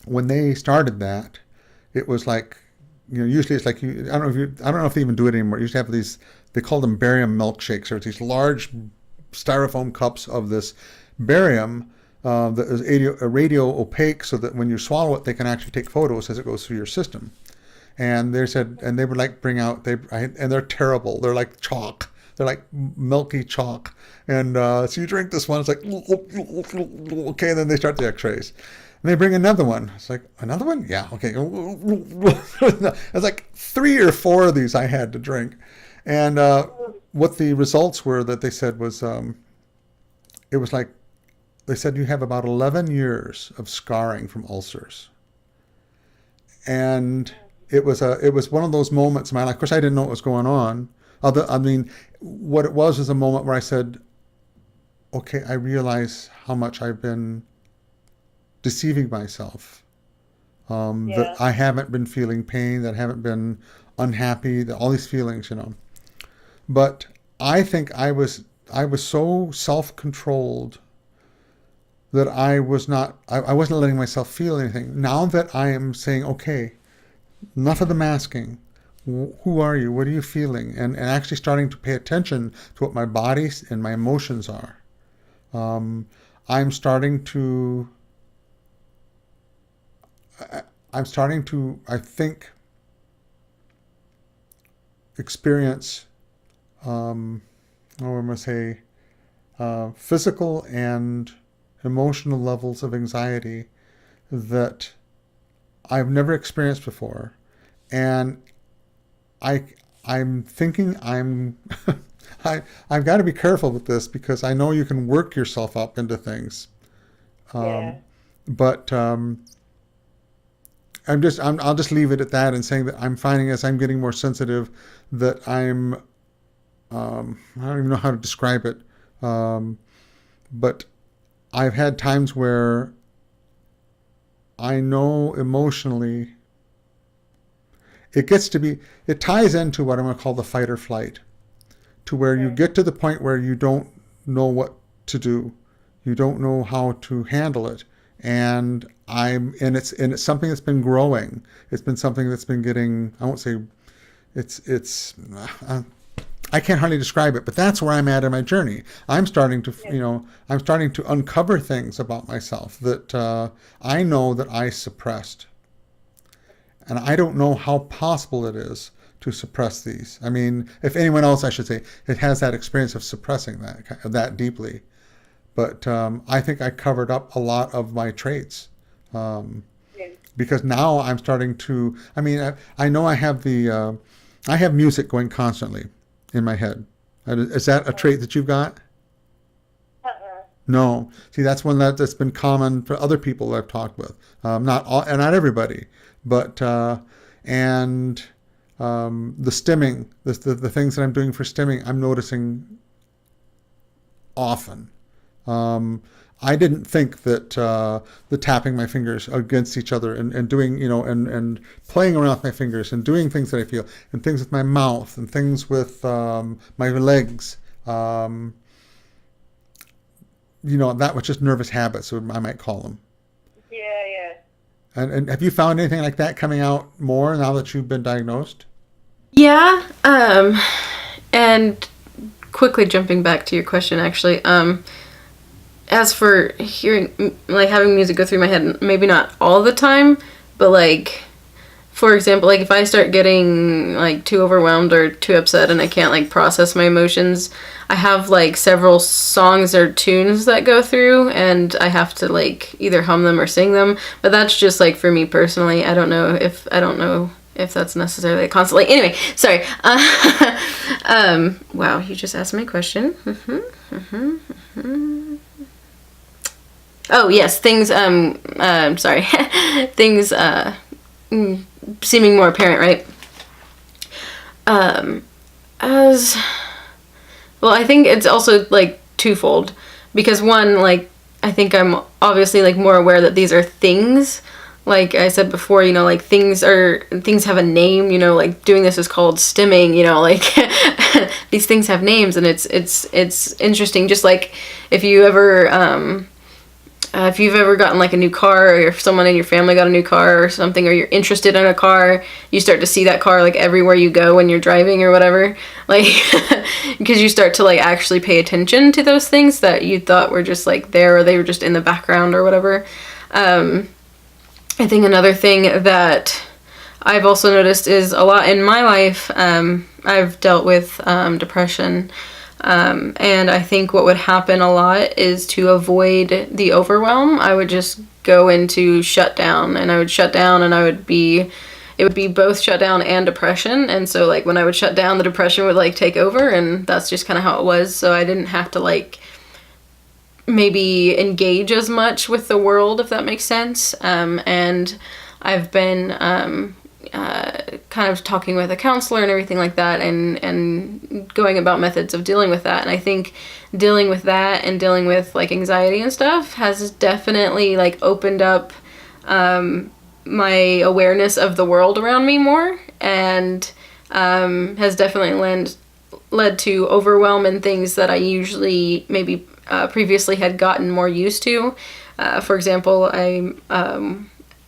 when they started that, it was like, usually it's like I don't know if they even do it anymore. You used to have these, they call them barium milkshakes, or it's these large styrofoam cups of this barium that is radio opaque, so that when you swallow it, they can actually take photos as it goes through your system. And they said, and they would like bring out, and they're terrible. They're like chalk. They're like milky chalk. And so you drink this one, it's like, okay, and then they start the x-rays. And they bring another one. It's like, another one? Yeah, okay. It's like 3 or 4 of these I had to drink. And what the results were that they said was, it was like, they said you have about 11 years of scarring from ulcers. And it was one of those moments in my life. Of course, I didn't know what was going on. What it was a moment where I said, okay, I realize how much I've been deceiving myself. That I haven't been feeling pain, that I haven't been unhappy, all these feelings, But I think I was so self-controlled that I wasn't letting myself feel anything. Now that I am saying, okay, enough of the masking. Who are you? What are you feeling? And actually starting to pay attention to what my body and my emotions are. I'm starting to, I think, experience, I'm going to say, physical and emotional levels of anxiety that I've never experienced before. And I'm thinking I've got to be careful with this, because I know you can work yourself up into things. But I'll just leave it at that, and saying that I'm finding, as I'm getting more sensitive, that I don't even know how to describe it. But I've had times where I know emotionally it ties into what I'm going to call the fight or flight, to where you get to the point where you don't know what to do. You don't know how to handle it. And it's something that's been growing. It's been something that's been getting, I won't say I can't hardly describe it, but that's where I'm at in my journey. I'm starting to uncover things about myself that I know that I suppressed. And I don't know how possible it is to suppress these. I mean, if anyone else, I should say, it has that experience of suppressing that deeply. But I think I covered up a lot of my traits. Because now I'm starting to, I know I have I have music going constantly in my head. Is that a trait that you've got? No. See, that's one that's been common for other people that I've talked with. Not everybody, but the stimming, the things that I'm doing for stimming, I'm noticing often. I didn't think that the tapping my fingers against each other and doing, and playing around with my fingers and doing things that I feel, and things with my mouth and things with my legs, that was just nervous habits, I might call them. Yeah. And have you found anything like that coming out more now that you've been diagnosed? Yeah. And quickly jumping back to your question, actually, as for hearing, like, having music go through my head, maybe not all the time, but, like, for example, like, if I start getting, like, too overwhelmed or too upset and I can't, like, process my emotions, I have, like, several songs or tunes that go through, and I have to, like, either hum them or sing them, but that's just, like, for me personally. I don't know if that's necessarily constantly. Anyway, sorry. Wow, you just asked me a question. Oh, yes, things, sorry. Things, seeming more apparent, right? As well, I think it's also like twofold, because one, like, I think I'm obviously like more aware that these are things. Like I said before, you know, like things have a name, you know, like doing this is called stimming, you know, like these things have names, and it's interesting. Just like if you ever if you've ever gotten like a new car, or if someone in your family got a new car or something, or you're interested in a car, you start to see that car like everywhere you go when you're driving or whatever, like because you start to like actually pay attention to those things that you thought were just like there, or they were just in the background or whatever. I think another thing that I've also noticed is a lot in my life, I've dealt with depression. And I think what would happen a lot is, to avoid the overwhelm, I would just go into shutdown, and I would shut down, and it would be both shutdown and depression. And so like when I would shut down, the depression would like take over, and that's just kind of how it was. So I didn't have to like maybe engage as much with the world, if that makes sense. And I've been kind of talking with a counselor and everything like that, and going about methods of dealing with that. And I think dealing with that and dealing with like anxiety and stuff has definitely like opened up my awareness of the world around me more, and has definitely led to overwhelm and things that I usually maybe previously had gotten more used to. For example,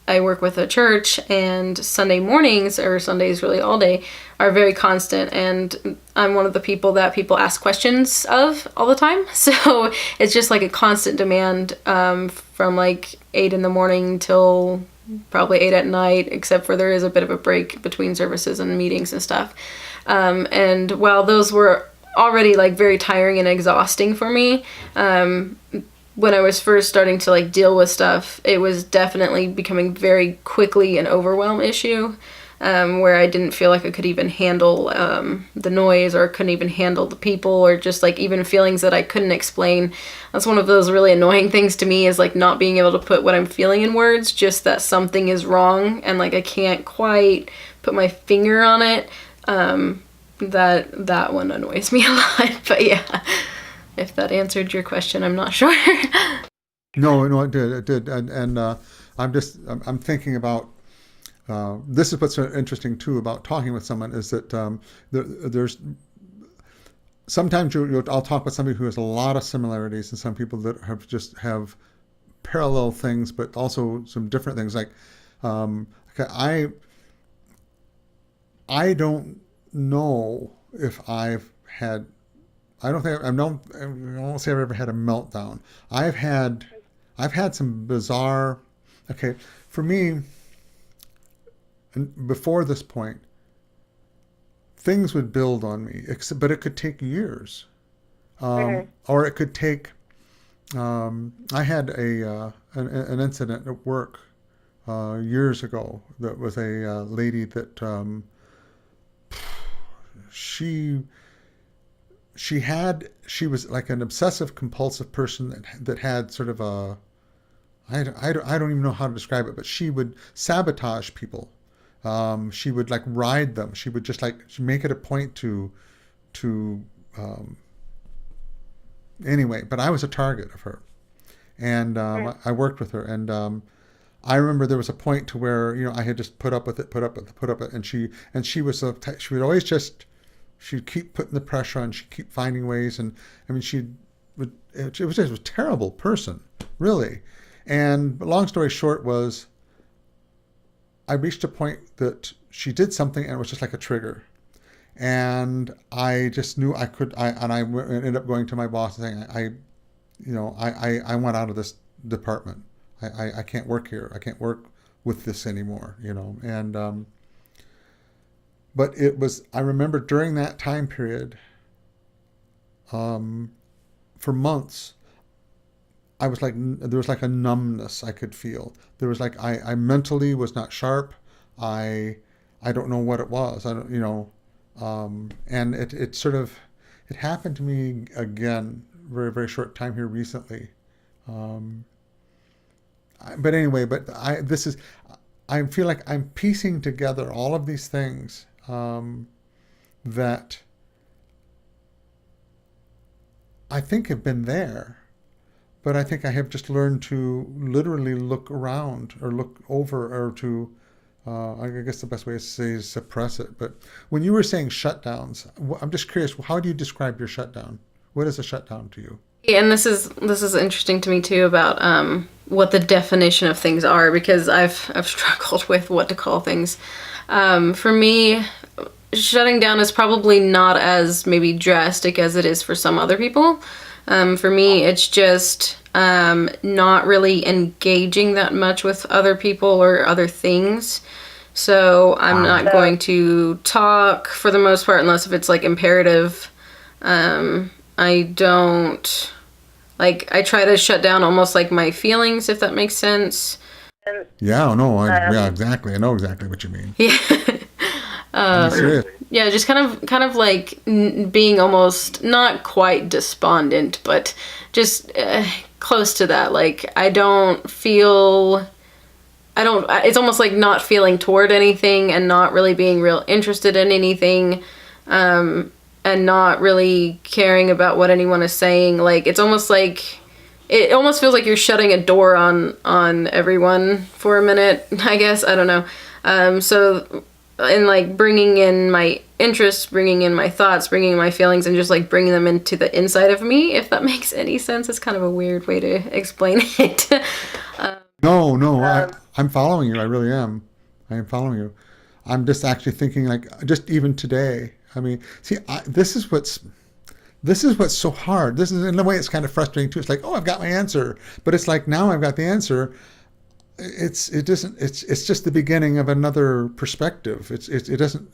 I work with a church, and Sunday mornings, or Sundays really all day, are very constant, and I'm one of the people that people ask questions of all the time. So it's just like a constant demand from like 8 in the morning till probably 8 at night, except for there is a bit of a break between services and meetings and stuff. And while those were already like very tiring and exhausting for me, when I was first starting to like deal with stuff, it was definitely becoming very quickly an overwhelm issue, where I didn't feel like I could even handle the noise, or couldn't even handle the people, or just like even feelings that I couldn't explain. That's one of those really annoying things to me, is like not being able to put what I'm feeling in words, just that something is wrong, and like I can't quite put my finger on it. That one annoys me a lot. But yeah, if that answered your question, I'm not sure. No, it did, and I'm thinking about. This is what's interesting too about talking with someone, is that there's sometimes I'll talk with somebody who has a lot of similarities, and some people that have parallel things, but also some different things. Like, okay, I don't know if I've had. I don't say I've ever had a meltdown. I've had some bizarre. Okay, for me. And before this point, things would build on me, but it could take years, or it could take. I had an incident at work years ago. That was a lady that she was like an obsessive compulsive person that had sort of a. I don't even know how to describe it, but she would sabotage people. She would like ride them. She would just like make it a point to anyway. But I was a target of her, and I worked with her, and I remember there was a point to where I had just put up with it, and she was she would always she'd keep putting the pressure on. She'd keep finding ways, and I mean it was just a terrible person, really. And long story short was, I reached a point that she did something, and it was just like a trigger. And I just knew I could, and I ended up going to my boss and saying, I want out of this department. I can't work here. I can't work with this anymore, And, but I remember during that time period, for months, I was like, there was like a numbness I could feel. There was like, I mentally was not sharp. I don't know what it was. I don't, and it sort of, it happened to me again, very, very short time here recently. But anyway, I feel like I'm piecing together all of these things, that I think have been there, but I think I have just learned to literally look around or look over or to, I guess the best way to say is suppress it. But when you were saying shutdowns, I'm just curious, how do you describe your shutdown? What is a shutdown to you? Yeah, and this is interesting to me too about what the definition of things are, because I've struggled with what to call things. For me, shutting down is probably not as maybe drastic as it is for some other people. For me, it's just not really engaging that much with other people or other things. So I'm not going to talk for the most part unless if it's like imperative. I don't, like, I try to shut down almost like my feelings, if that makes sense. Yeah, no, yeah, exactly. I know exactly what you mean. Yeah. I'm serious. Yeah, just kind of like being almost not quite despondent, but just close to that. Like, it's almost like not feeling toward anything and not really being real interested in anything. And not really caring about what anyone is saying. Like, it almost feels like you're shutting a door on everyone for a minute, I guess. I don't know. So, and like bringing in my interests, bringing in my thoughts, bringing in my feelings, and just like bringing them into the inside of me, if that makes any sense. It's kind of a weird way to explain it. No, I'm following you. I really am. I am following you. I'm just actually thinking, like, just even today, I mean, see, this is what's so hard. This is, in a way, it's kind of frustrating too. It's like, oh, I've got my answer, but it's like, now I've got the answer. It's just the beginning of another perspective. It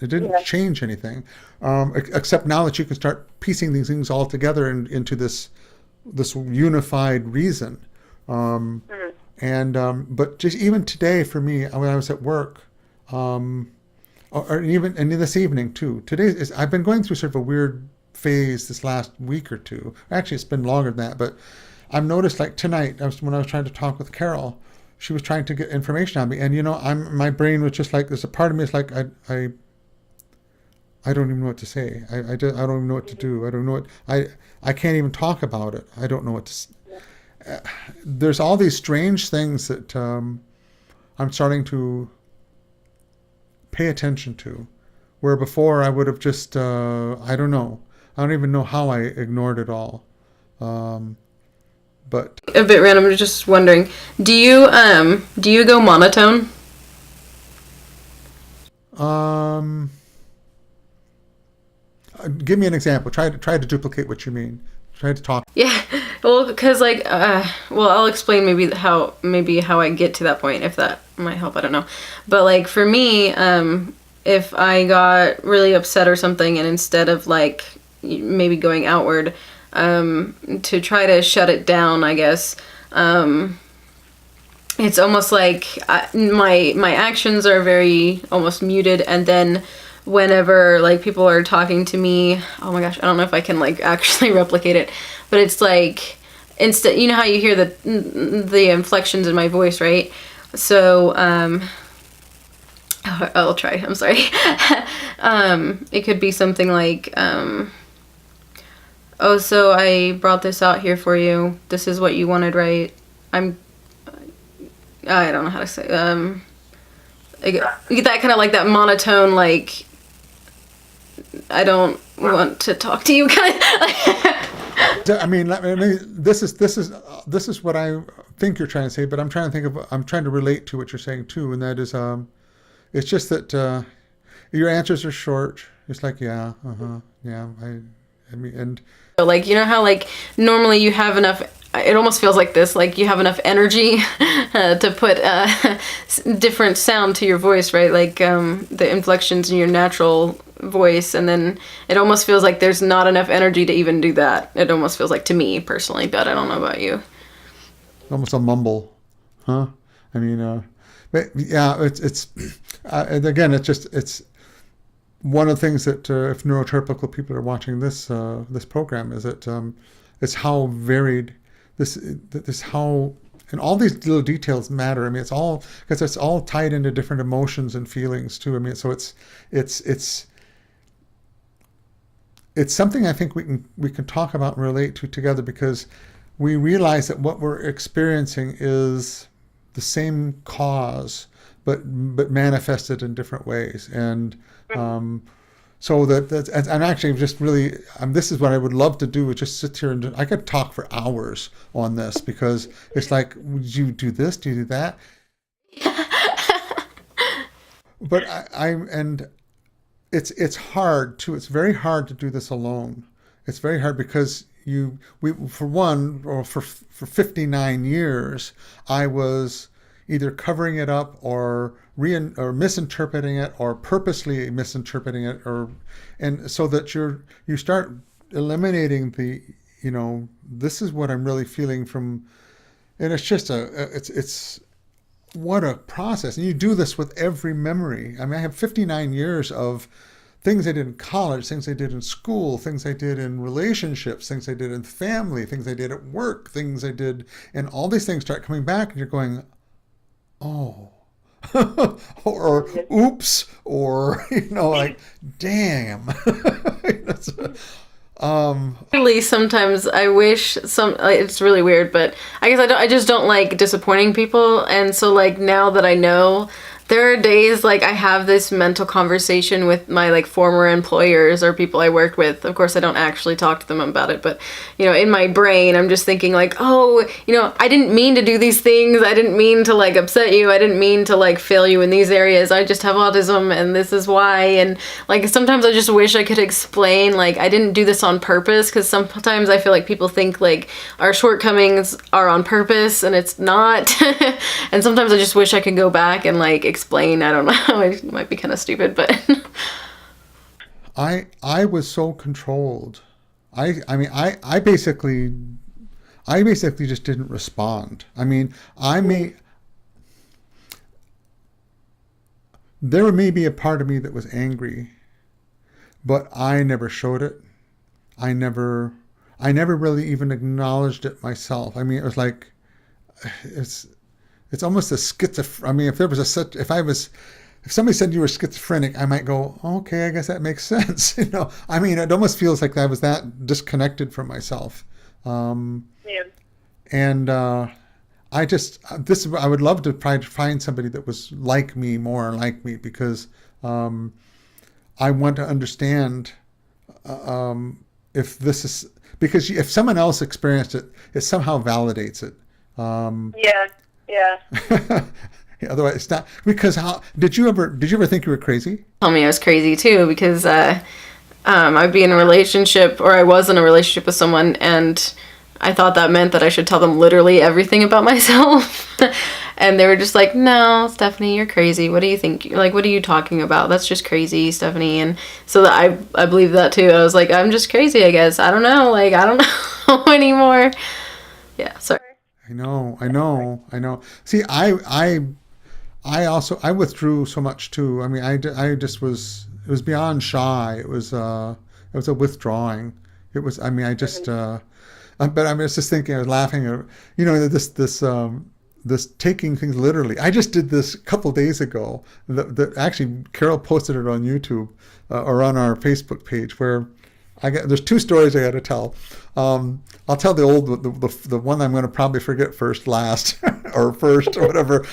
didn't change anything, except now that you can start piecing these things all together into this unified reason. But just even today for me, when I was at work, or even and this evening too. I've been going through sort of a weird phase this last week or two. Actually, it's been longer than that, but I've noticed, like tonight, when I was trying to talk with Carol, she was trying to get information on me, and my brain was just like, there's a part of me is like, I don't even know what to say. I don't even know what to do. I don't know I can't even talk about it. I don't know what to. There's all these strange things that I'm starting to pay attention to, where before I would have just I don't know. I don't even know how I ignored it all. But a bit random. I'm just wondering, do you go monotone? Give me an example. Try to duplicate what you mean. Try to talk. Yeah, well, because like, I'll explain maybe how I get to that point, if that might help. I don't know, but like for me, if I got really upset or something, and instead of like maybe going outward, to try to shut it down, I guess, it's almost like my actions are very almost muted, and then whenever like people are talking to me, oh my gosh, I don't know if I can like actually replicate it, but it's like, instead, you know how you hear the inflections in my voice, right? So I'll try, I'm sorry. It could be something like, oh, so I brought this out here for you, this is what you wanted, right? I don't know how to say, I get that kind of like that monotone, like, I don't want to talk to you kind of. I mean, this is what I think you're trying to say, but I'm trying to relate to what you're saying too, and that is, it's just that your answers are short. It's like, yeah, yeah, I mean, and like, you know how like normally you have enough. It almost feels like this, like you have enough energy to put different sound to your voice, right? Like the inflections in your natural voice, and then it almost feels like there's not enough energy to even do that. It almost feels like, to me personally, but I don't know about you. Almost a mumble, huh? I mean, but yeah, it's and again, it's one of the things that if neurotypical people are watching this program, is that it's how varied this how, and all these little details matter. I mean, it's all because it's all tied into different emotions and feelings too. I mean, so it's it's something I think we can talk about and relate to together, because we realize that what we're experiencing is the same cause, but manifested in different ways. And so that's I'm actually just really this is what I would love to do, is just sit here and I could talk for hours on this, because it's like, would you do this? Do you do that? But and it's hard too. It's very hard to do this alone. It's very hard because for 59 years, I was either covering it up or misinterpreting it, or purposely misinterpreting it, and so that you start eliminating this is what I'm really feeling from, and it's just it's what a process. And you do this with every memory. I mean, I have 59 years of things I did in college, things I did in school, things I did in relationships, things I did in family, things I did at work, things I did, and all these things start coming back, and you're going, oh, or oops, or, like, damn. Really, sometimes I wish it's really weird, but I guess I just don't like disappointing people. And so, like, now that I know, there are days like I have this mental conversation with my like former employers or people I worked with. Of course, I don't actually talk to them about it, but in my brain, I'm just thinking like, oh, I didn't mean to do these things. I didn't mean to like upset you. I didn't mean to like fail you in these areas. I just have autism and this is why. And like sometimes I just wish I could explain like I didn't do this on purpose, because sometimes I feel like people think like our shortcomings are on purpose and it's not. And sometimes I just wish I could go back and like explain. I don't know. It might be kind of stupid, but I was so controlled. I mean I basically just didn't respond. I mean, there may be a part of me that was angry, but I never showed it. I never really even acknowledged it myself. I mean, it was like it's almost a schizophrenic. I mean, if somebody said you were schizophrenic, I might go, okay, I guess that makes sense. I mean, it almost feels like I was that disconnected from myself. Yeah. And I would love to try to find somebody that was like me, more like me, because I want to understand if this is, because if someone else experienced it, it somehow validates it. Yeah. Otherwise, it's not, because did you ever think you were crazy? Tell me I was crazy too, because I'd be in a relationship, or I was in a relationship with someone, and I thought that meant that I should tell them literally everything about myself. And they were just like, no, Stephanie, you're crazy. What do you think? Like, what are you talking about? That's just crazy, Stephanie. And so I believed that too. I was like, I'm just crazy, I guess. I don't know. Like, I don't know anymore. Yeah, sorry. I know. See, I withdrew so much too. I mean, I just was, it was beyond shy. It was a withdrawing. It was, I mean, I just, but I was just thinking, I was laughing, this taking things literally. I just did this a couple days ago. That actually, Carol posted it on YouTube or on our Facebook page, where there's two stories I got to tell. I'll tell the one I'm going to probably forget last, or first, or whatever.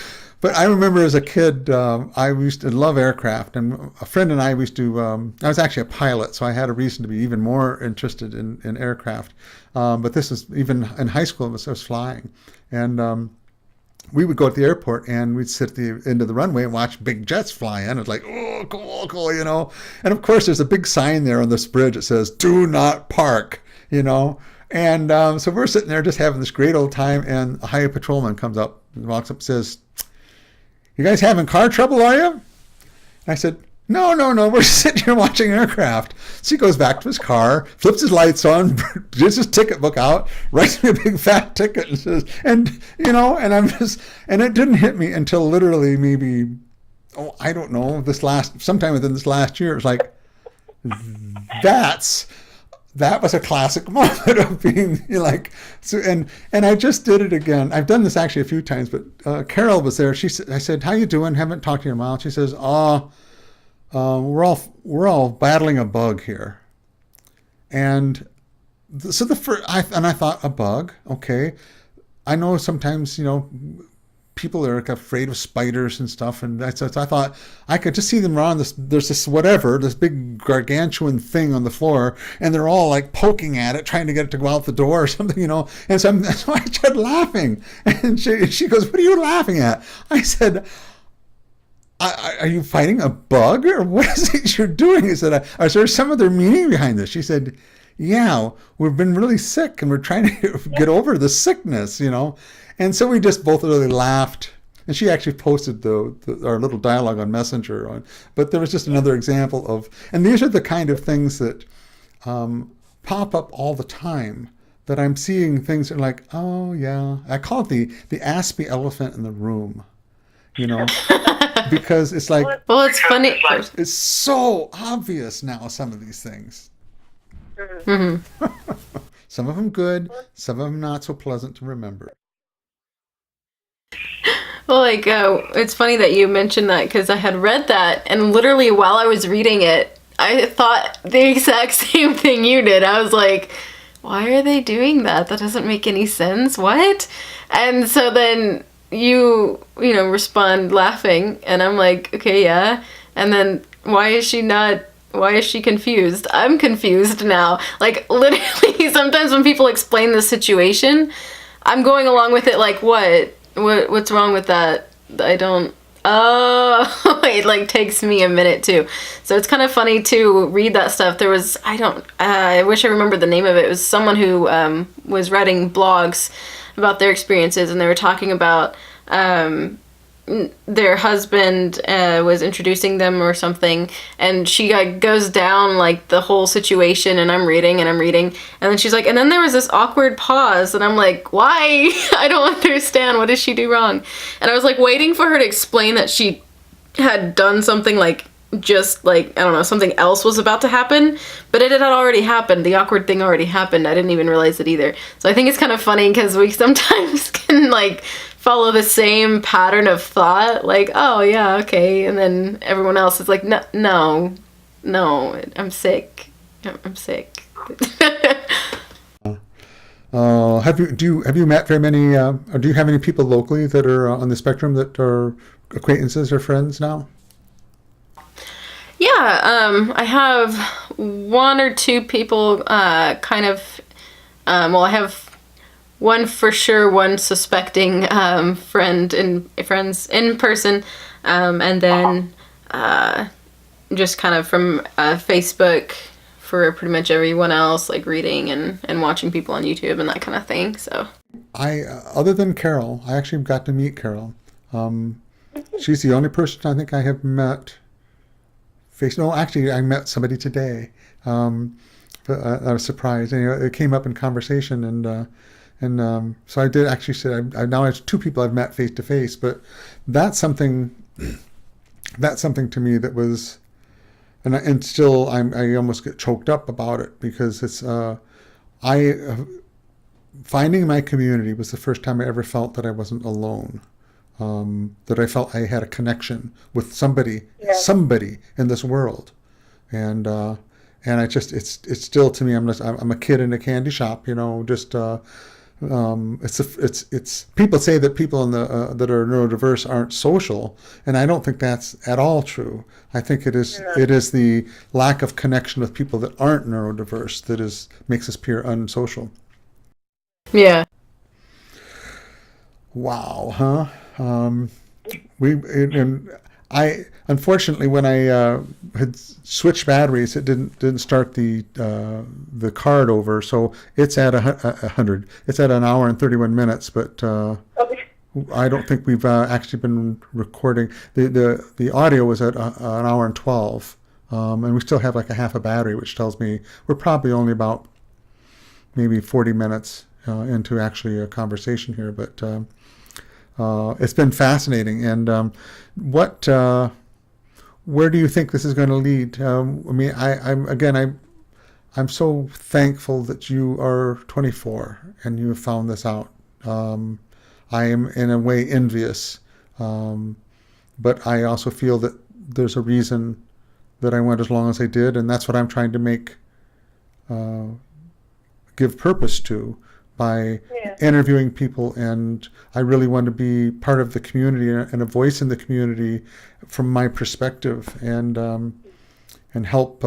But I remember as a kid, I used to love aircraft, and a friend and I used to, I was actually a pilot, so I had a reason to be even more interested in aircraft. But this was even in high school, I was flying. And we would go at the airport, and we'd sit at the end of the runway and watch big jets fly in. It's like, oh, cool, And of course, there's a big sign there on this bridge that says, do not park, And so we're sitting there just having this great old time, and a highway patrolman comes up and walks up and says, you guys having car trouble, are you? And I said, no, we're sitting here watching aircraft. So he goes back to his car, flips his lights on, gets his ticket book out, writes me a big fat ticket, and says, and it didn't hit me until literally maybe, I don't know, sometime within this last year. It was like, that was a classic moment of being like, so, and I just did it again. I've done this actually a few times, but Carol was there. I said, how you doing? Haven't talked to your mom. She says, we're all battling a bug here. And so I thought, a bug, okay. I know sometimes, people are like afraid of spiders and stuff, and I thought I could just see them around there's this big gargantuan thing on the floor, and they're all like poking at it, trying to get it to go out the door or something, and so I started laughing, and she goes, "What are you laughing at?" I said, are you fighting a bug, or what is it you're doing? I said, is there some other meaning behind this? She said, yeah, we've been really sick and we're trying to get over the sickness, And so we just both really laughed. And she actually posted our little dialogue on Messenger. But there was just another example of, and these are the kind of things that pop up all the time, that I'm seeing things that are like, oh yeah. I call it the Aspie elephant in the room, because it's like, well, it's funny. It's so obvious now, some of these things. Mm-hmm. Some of them good, some of them not so pleasant to remember. Well, it's funny that you mentioned that, because I had read that, and literally while I was reading it, I thought the exact same thing you did. I was like, why are they doing that? That doesn't make any sense. What? And so then you respond laughing, and I'm like, okay, yeah. And then why is she confused? I'm confused now. Like, literally, sometimes when people explain the situation, I'm going along with it like, what's wrong with that? I don't, it takes me a minute too. So it's kind of funny to read that stuff. There was, I wish I remembered the name of it. It was someone who was writing blogs about their experiences, and they were talking about their husband was introducing them or something, and she goes down like the whole situation, and I'm reading, and then she's like, and then there was this awkward pause, and I'm like, why? I don't understand. What did she do wrong? And I was like waiting for her to explain that she had done something I don't know, something else was about to happen, but it had already happened. The awkward thing already happened. I didn't even realize it either. So I think it's kind of funny, because we sometimes can follow the same pattern of thought, oh yeah, okay, and then everyone else is like, no, I'm sick. I'm sick. Have you met very many, or do you have any people locally that are on the spectrum that are acquaintances or friends now? Yeah, I have one or two people I have one for sure, one suspecting friends in person, and then just kind of from Facebook for pretty much everyone else, reading and watching people on YouTube and that kind of thing. So other than Carol, I actually got to meet Carol. She's the only person I think I have met. No, actually, I met somebody today. But I was surprised. It came up in conversation, and so I did actually say I now have two people I've met face to face. But that's something to me that was, and still I almost get choked up about it, because it's finding my community was the first time I ever felt that I wasn't alone. That I felt I had a connection with somebody in this world, and I just it's still, to me, I'm a kid in a candy shop, just it's people say that people that are neurodiverse aren't social, and I don't think that's at all true. I think it is the lack of connection with people that aren't neurodiverse that makes us appear unsocial. Yeah. Wow, huh? I unfortunately, when I had switched batteries, it didn't start the card over, so it's at 100. It's at an hour and 31 minutes, but I don't think we've actually been recording. The audio was at an hour and 12, and we still have a half a battery, which tells me we're probably only about maybe 40 minutes into actually a conversation here, but. It's been fascinating, and where do you think this is going to lead? I'm so thankful that you are 24 and you have found this out. I am in a way envious, but I also feel that there's a reason that I went as long as I did, and that's what I'm trying to make give purpose to by interviewing people, and I really want to be part of the community and a voice in the community from my perspective, and help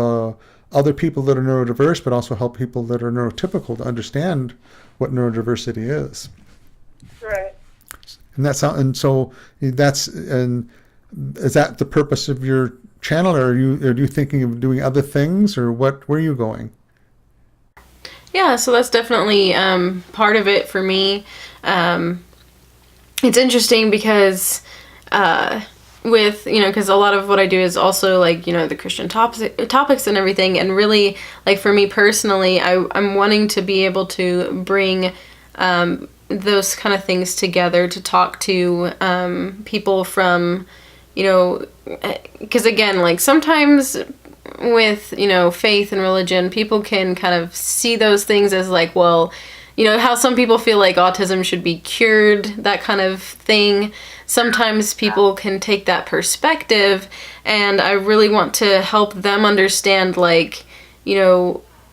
other people that are neurodiverse, but also help people that are neurotypical to understand what neurodiversity is. Right. And is that the purpose of your channel, or are you thinking of doing other things, or where are you going? Yeah, so that's definitely part of it for me. It's interesting because with, because a lot of what I do is also like, the Christian topics and everything. And really, like for me personally, I'm wanting to be able to bring those kind of things together to talk to people from, because again, like sometimes with, faith and religion, people can kind of see those things as like, well, how some people feel like autism should be cured, that kind of thing. Sometimes people can take that perspective, and I really want to help them understand, like,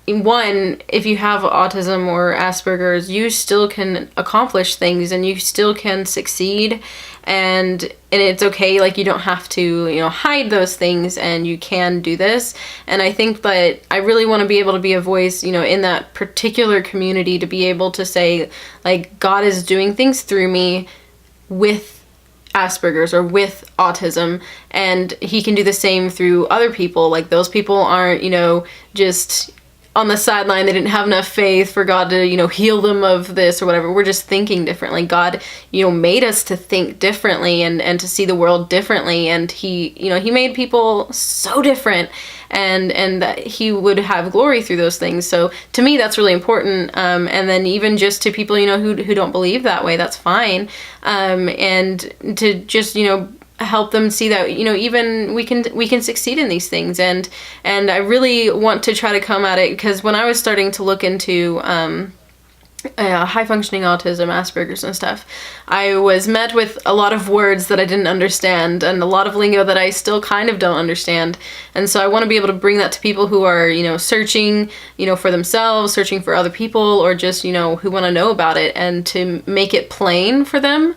one, if you have autism or Asperger's, you still can accomplish things and you still can succeed, and it's okay. Like, you don't have to, hide those things, and you can do this. And I think that I really want to be able to be a voice, in that particular community, to be able to say, like, God is doing things through me with Asperger's or with autism, and he can do the same through other people. Like, those people aren't, just on the sideline. They didn't have enough faith for God to, heal them of this or whatever. We're just thinking differently. God, made us to think differently and to see the world differently. And he made people so different, and that he would have glory through those things. So to me, that's really important. And then even just to people, who don't believe that way, that's fine. And to just, help them see that, even we can succeed in these things. And I really want to try to come at it, because when I was starting to look into high functioning autism, Asperger's and stuff, I was met with a lot of words that I didn't understand, and a lot of lingo that I still kind of don't understand. And so I want to be able to bring that to people who are, searching, for themselves, searching for other people, or just, who want to know about it, and to make it plain for them.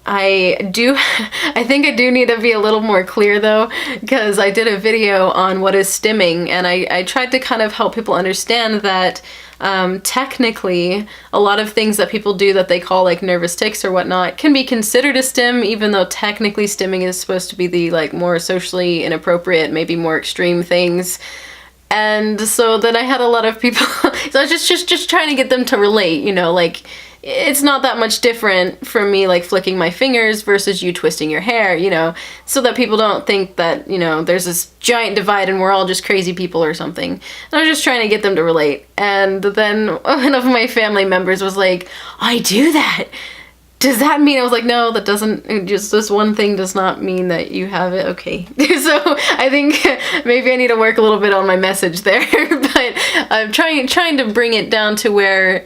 I think I do need to be a little more clear, though, because I did a video on what is stimming, and I tried to kind of help people understand that technically a lot of things that people do that they call like nervous tics or whatnot can be considered a stim, even though technically stimming is supposed to be the like more socially inappropriate, maybe more extreme things. And so then I had a lot of people so I was just trying to get them to relate, like, it's not that much different from me like flicking my fingers versus you twisting your hair, so that people don't think that, there's this giant divide and we're all just crazy people or something. And I was just trying to get them to relate. And then one of my family members was like, I do that. Does that mean? I was like, no, that doesn't, just this one thing does not mean that you have it. Okay. So I think maybe I need to work a little bit on my message there, but I'm trying to bring it down to where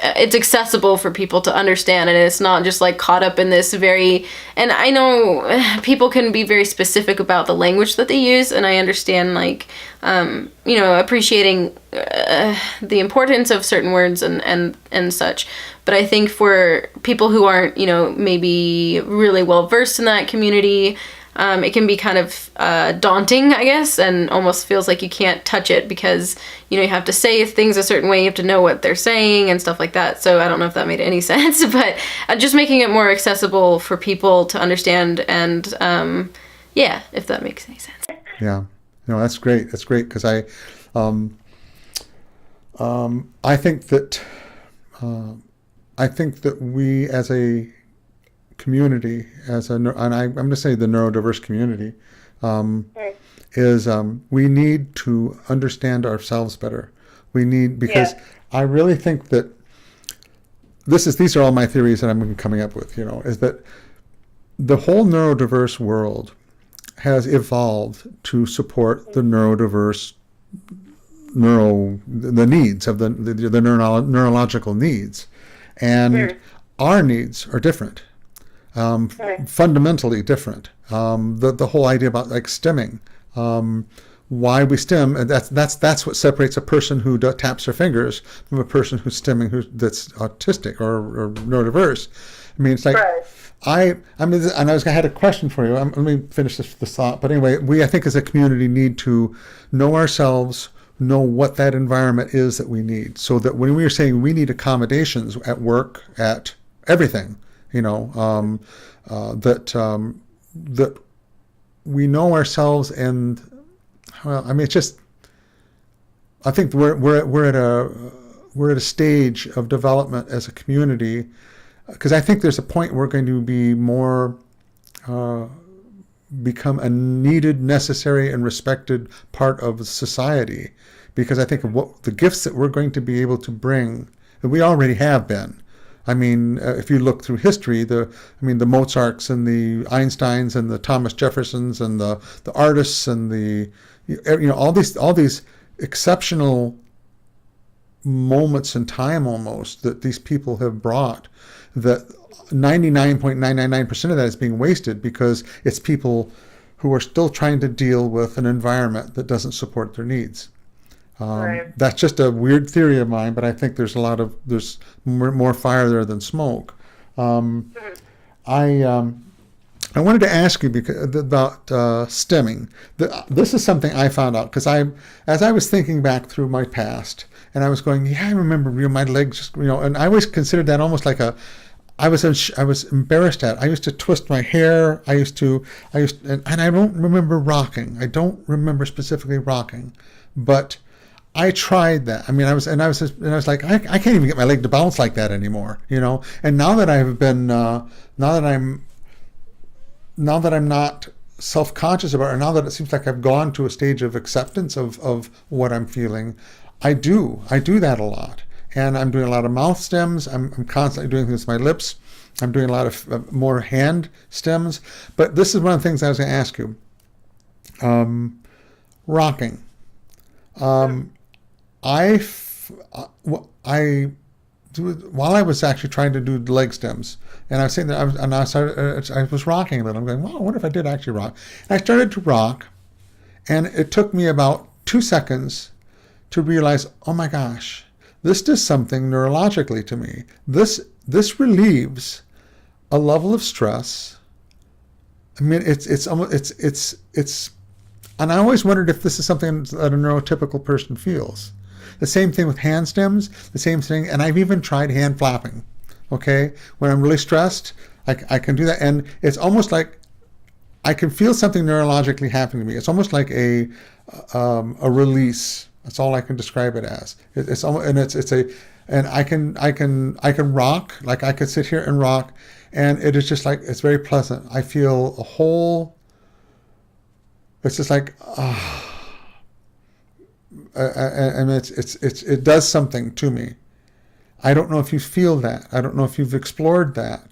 it's accessible for people to understand, and it's not just like caught up in this very, and I know people can be very specific about the language that they use, and I understand like appreciating the importance of certain words and such. But I think for people who aren't maybe really well versed in that community, it can be kind of daunting, I guess, and almost feels like you can't touch it because, you have to say things a certain way, you have to know what they're saying and stuff like that. So I don't know if that made any sense, but just making it more accessible for people to understand, and if that makes any sense. Yeah, no, that's great. That's great, because I think that we as a community, and I'm going to say the neurodiverse community, we need to understand ourselves better. Because I really think that these are all my theories that I'm coming up with, is that the whole neurodiverse world has evolved to support the neurodiverse the needs of the neurological needs, and our needs are different. Fundamentally different. The whole idea about like stimming why we stim, and that's what separates a person who taps their fingers from a person who's stimming that's autistic or neurodiverse. I mean, it's like Right. I mean, and I had a question for you. Let me finish this thought. But anyway, I think as a community need to know ourselves, know what that environment is that we need, so that when we are saying we need accommodations at work, at everything, that we know ourselves. And well, I mean, it's just, I think we're at a stage of development as a community, because I think there's a point we're going to be more become a needed, necessary, and respected part of society, because I think of what the gifts that we're going to be able to bring, that we already have been. I mean, if you look through history, the Mozarts and the Einsteins and the Thomas Jeffersons and the artists and all these exceptional moments in time almost that these people have brought, that 99.999% of that is being wasted because it's people who are still trying to deal with an environment that doesn't support their needs. Right. That's just a weird theory of mine, but I think there's more fire there than smoke. I wanted to ask you about stimming. This is something I found out because as I was thinking back through my past, and I was going, yeah, I remember my legs just, and I always considered that almost like I was embarrassed at. I used to twist my hair. And I don't remember rocking. I don't remember specifically rocking, but I tried that. I mean, I was like, I can't even get my leg to bounce like that anymore, And now that I'm not self-conscious about it, or now that it seems like I've gone to a stage of acceptance of what I'm feeling, I do that a lot. And I'm doing a lot of mouth stems. I'm constantly doing things with my lips. I'm doing a lot of more hand stems. But this is one of the things I was going to ask you. Rocking. While I was actually trying to do leg stems, and I was saying that I was rocking a little. I'm going, well, I wonder if I did actually rock. And I started to rock, and it took me about 2 seconds to realize, oh my gosh, this does something neurologically to me. This relieves a level of stress. I mean, it's and I always wondered if this is something that a neurotypical person feels. The same thing with hand stems, the same thing, and I've even tried hand flapping. Okay, when I'm really stressed, I can do that, and it's almost like I can feel something neurologically happening to me. It's almost like a release. That's all I can describe it as. It's almost, and I can rock, like I could sit here and rock, and it is just like, it's very pleasant. I feel a whole. It's just like, and it does something to me. I don't know if you feel that. I don't know if you've explored that.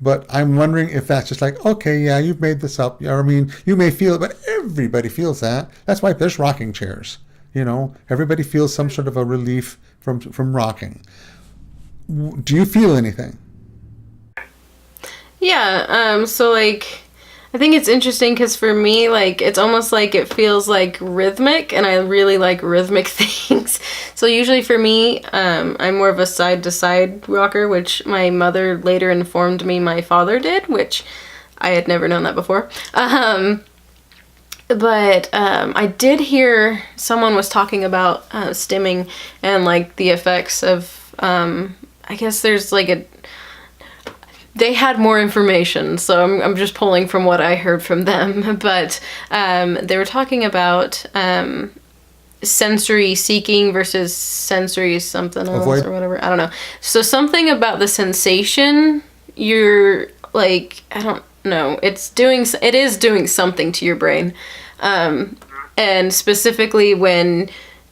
But I'm wondering if that's just like, okay, yeah, you've made this up. I mean, you may feel it, but everybody feels that. That's why there's rocking chairs. Everybody feels some sort of a relief from rocking. Do you feel anything? Yeah, so like, I think it's interesting because for me, like, it's almost like it feels like rhythmic, and I really like rhythmic things. So usually for me, I'm more of a side-to-side rocker, which my mother later informed me my father did, which I had never known that before. But I did hear someone was talking about stimming and like the effects of, I guess there's like they had more information, so I'm just pulling from what I heard from them. But they were talking about sensory seeking versus sensory something else or whatever. I don't know. So something about the sensation, you're like, I don't know. It is doing something to your brain. And specifically when,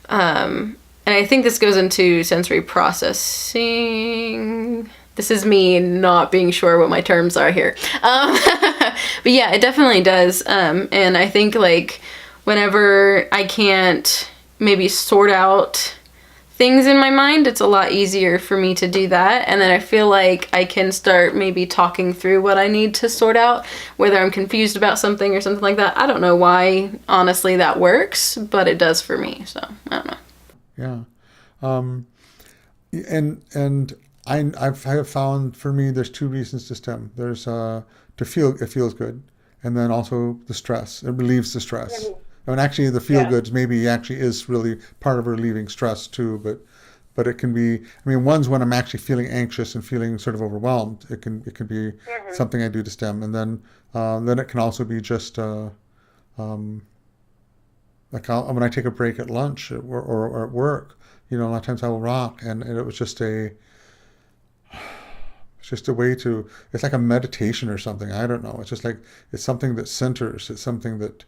and I think this goes into sensory processing. This is me not being sure what my terms are here. But yeah, it definitely does. And I think like whenever I can't maybe sort out things in my mind, it's a lot easier for me to do that. And then I feel like I can start maybe talking through what I need to sort out, whether I'm confused about something or something like that. I don't know why, honestly, that works, but it does for me. So I don't know. Yeah. And I have found for me there's two reasons to STEM. There's to feel it feels good, and then also the stress. It relieves the stress. And actually, the feel goods maybe actually is really part of relieving stress too. But it can be. I mean, one's when I'm actually feeling anxious and feeling sort of overwhelmed. It can be something I do to STEM, and then it can also be just like when I take a break at lunch or at work. A lot of times I will rock, and it was just it's just a way to. It's like a meditation or something. I don't know. It's just like it's something that centers. It's something that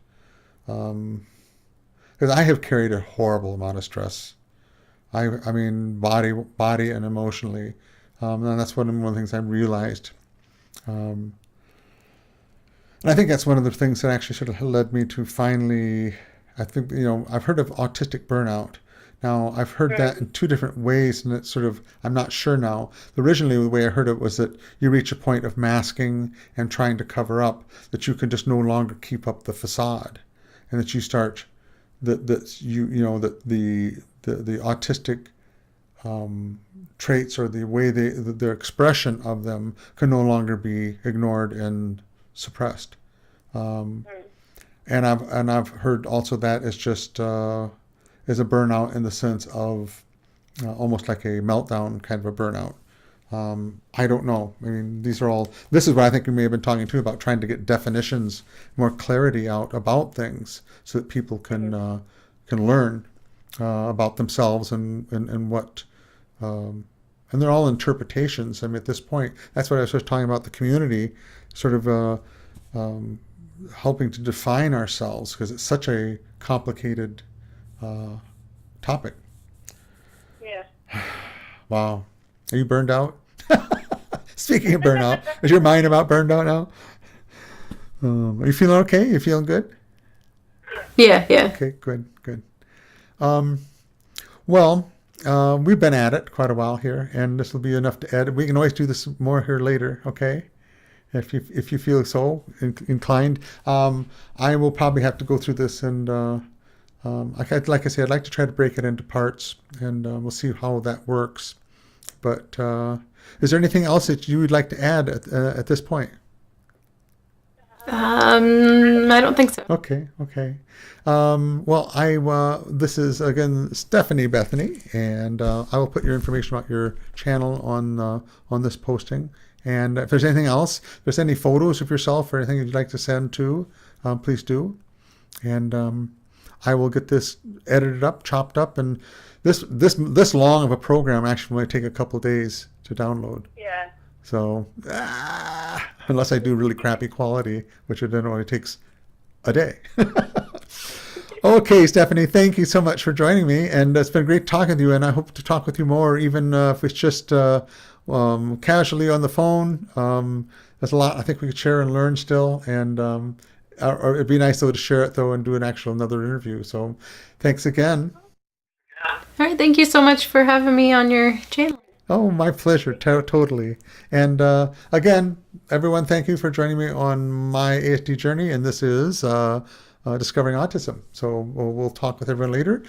because I have carried a horrible amount of stress. I mean, body and emotionally, and that's one of the things I've realized. And I think that's one of the things that actually sort of led me to finally. I think I've heard of autistic burnout. Now I've heard that in two different ways, and it's sort of I'm not sure now. Originally, the way I heard it was that you reach a point of masking and trying to cover up that you can just no longer keep up the facade, and that you start that the autistic traits or the way their expression of them can no longer be ignored and suppressed. And I've heard also that is just is a burnout in the sense of almost like a meltdown kind of a burnout. I don't know. I mean, this is what I think we may have been talking too about, trying to get definitions, more clarity out about things so that people can learn about themselves and what, and they're all interpretations. I mean, at this point, that's what I was just talking about, the community sort of helping to define ourselves, because it's such a complicated topic. Yeah. Wow. Are you burned out? Speaking of burnout, is your mind about burned out now? Are you feeling okay? You feeling good? Yeah. Okay, good. Well, we've been at it quite a while here, and this will be enough to edit. We can always do this more here later, okay? If you feel so inclined. I will probably have to go through this, and like I said, I'd like to try to break it into parts, and we'll see how that works. But is there anything else that you would like to add at this point? I don't think so. Okay. Well, this is again Stephanie Bethany, and I will put your information about your channel on this posting. And if there's anything else, if there's any photos of yourself or anything you'd like to send to, please do. And I will get this edited up, chopped up, and this long of a program actually might take a couple of days to download. Yeah. So unless I do really crappy quality, which then only takes a day. Okay, Stephanie, thank you so much for joining me, and it's been great talking to you, and I hope to talk with you more, even if it's just casually on the phone. There's a lot I think we could share and learn still, and or it'd be nice though to share it though and do another interview. So thanks again. All right, thank you so much for having me on your channel. Oh, my pleasure, totally. And again, everyone, thank you for joining me on my ASD journey, and this is Discovering Autism. So we'll talk with everyone later.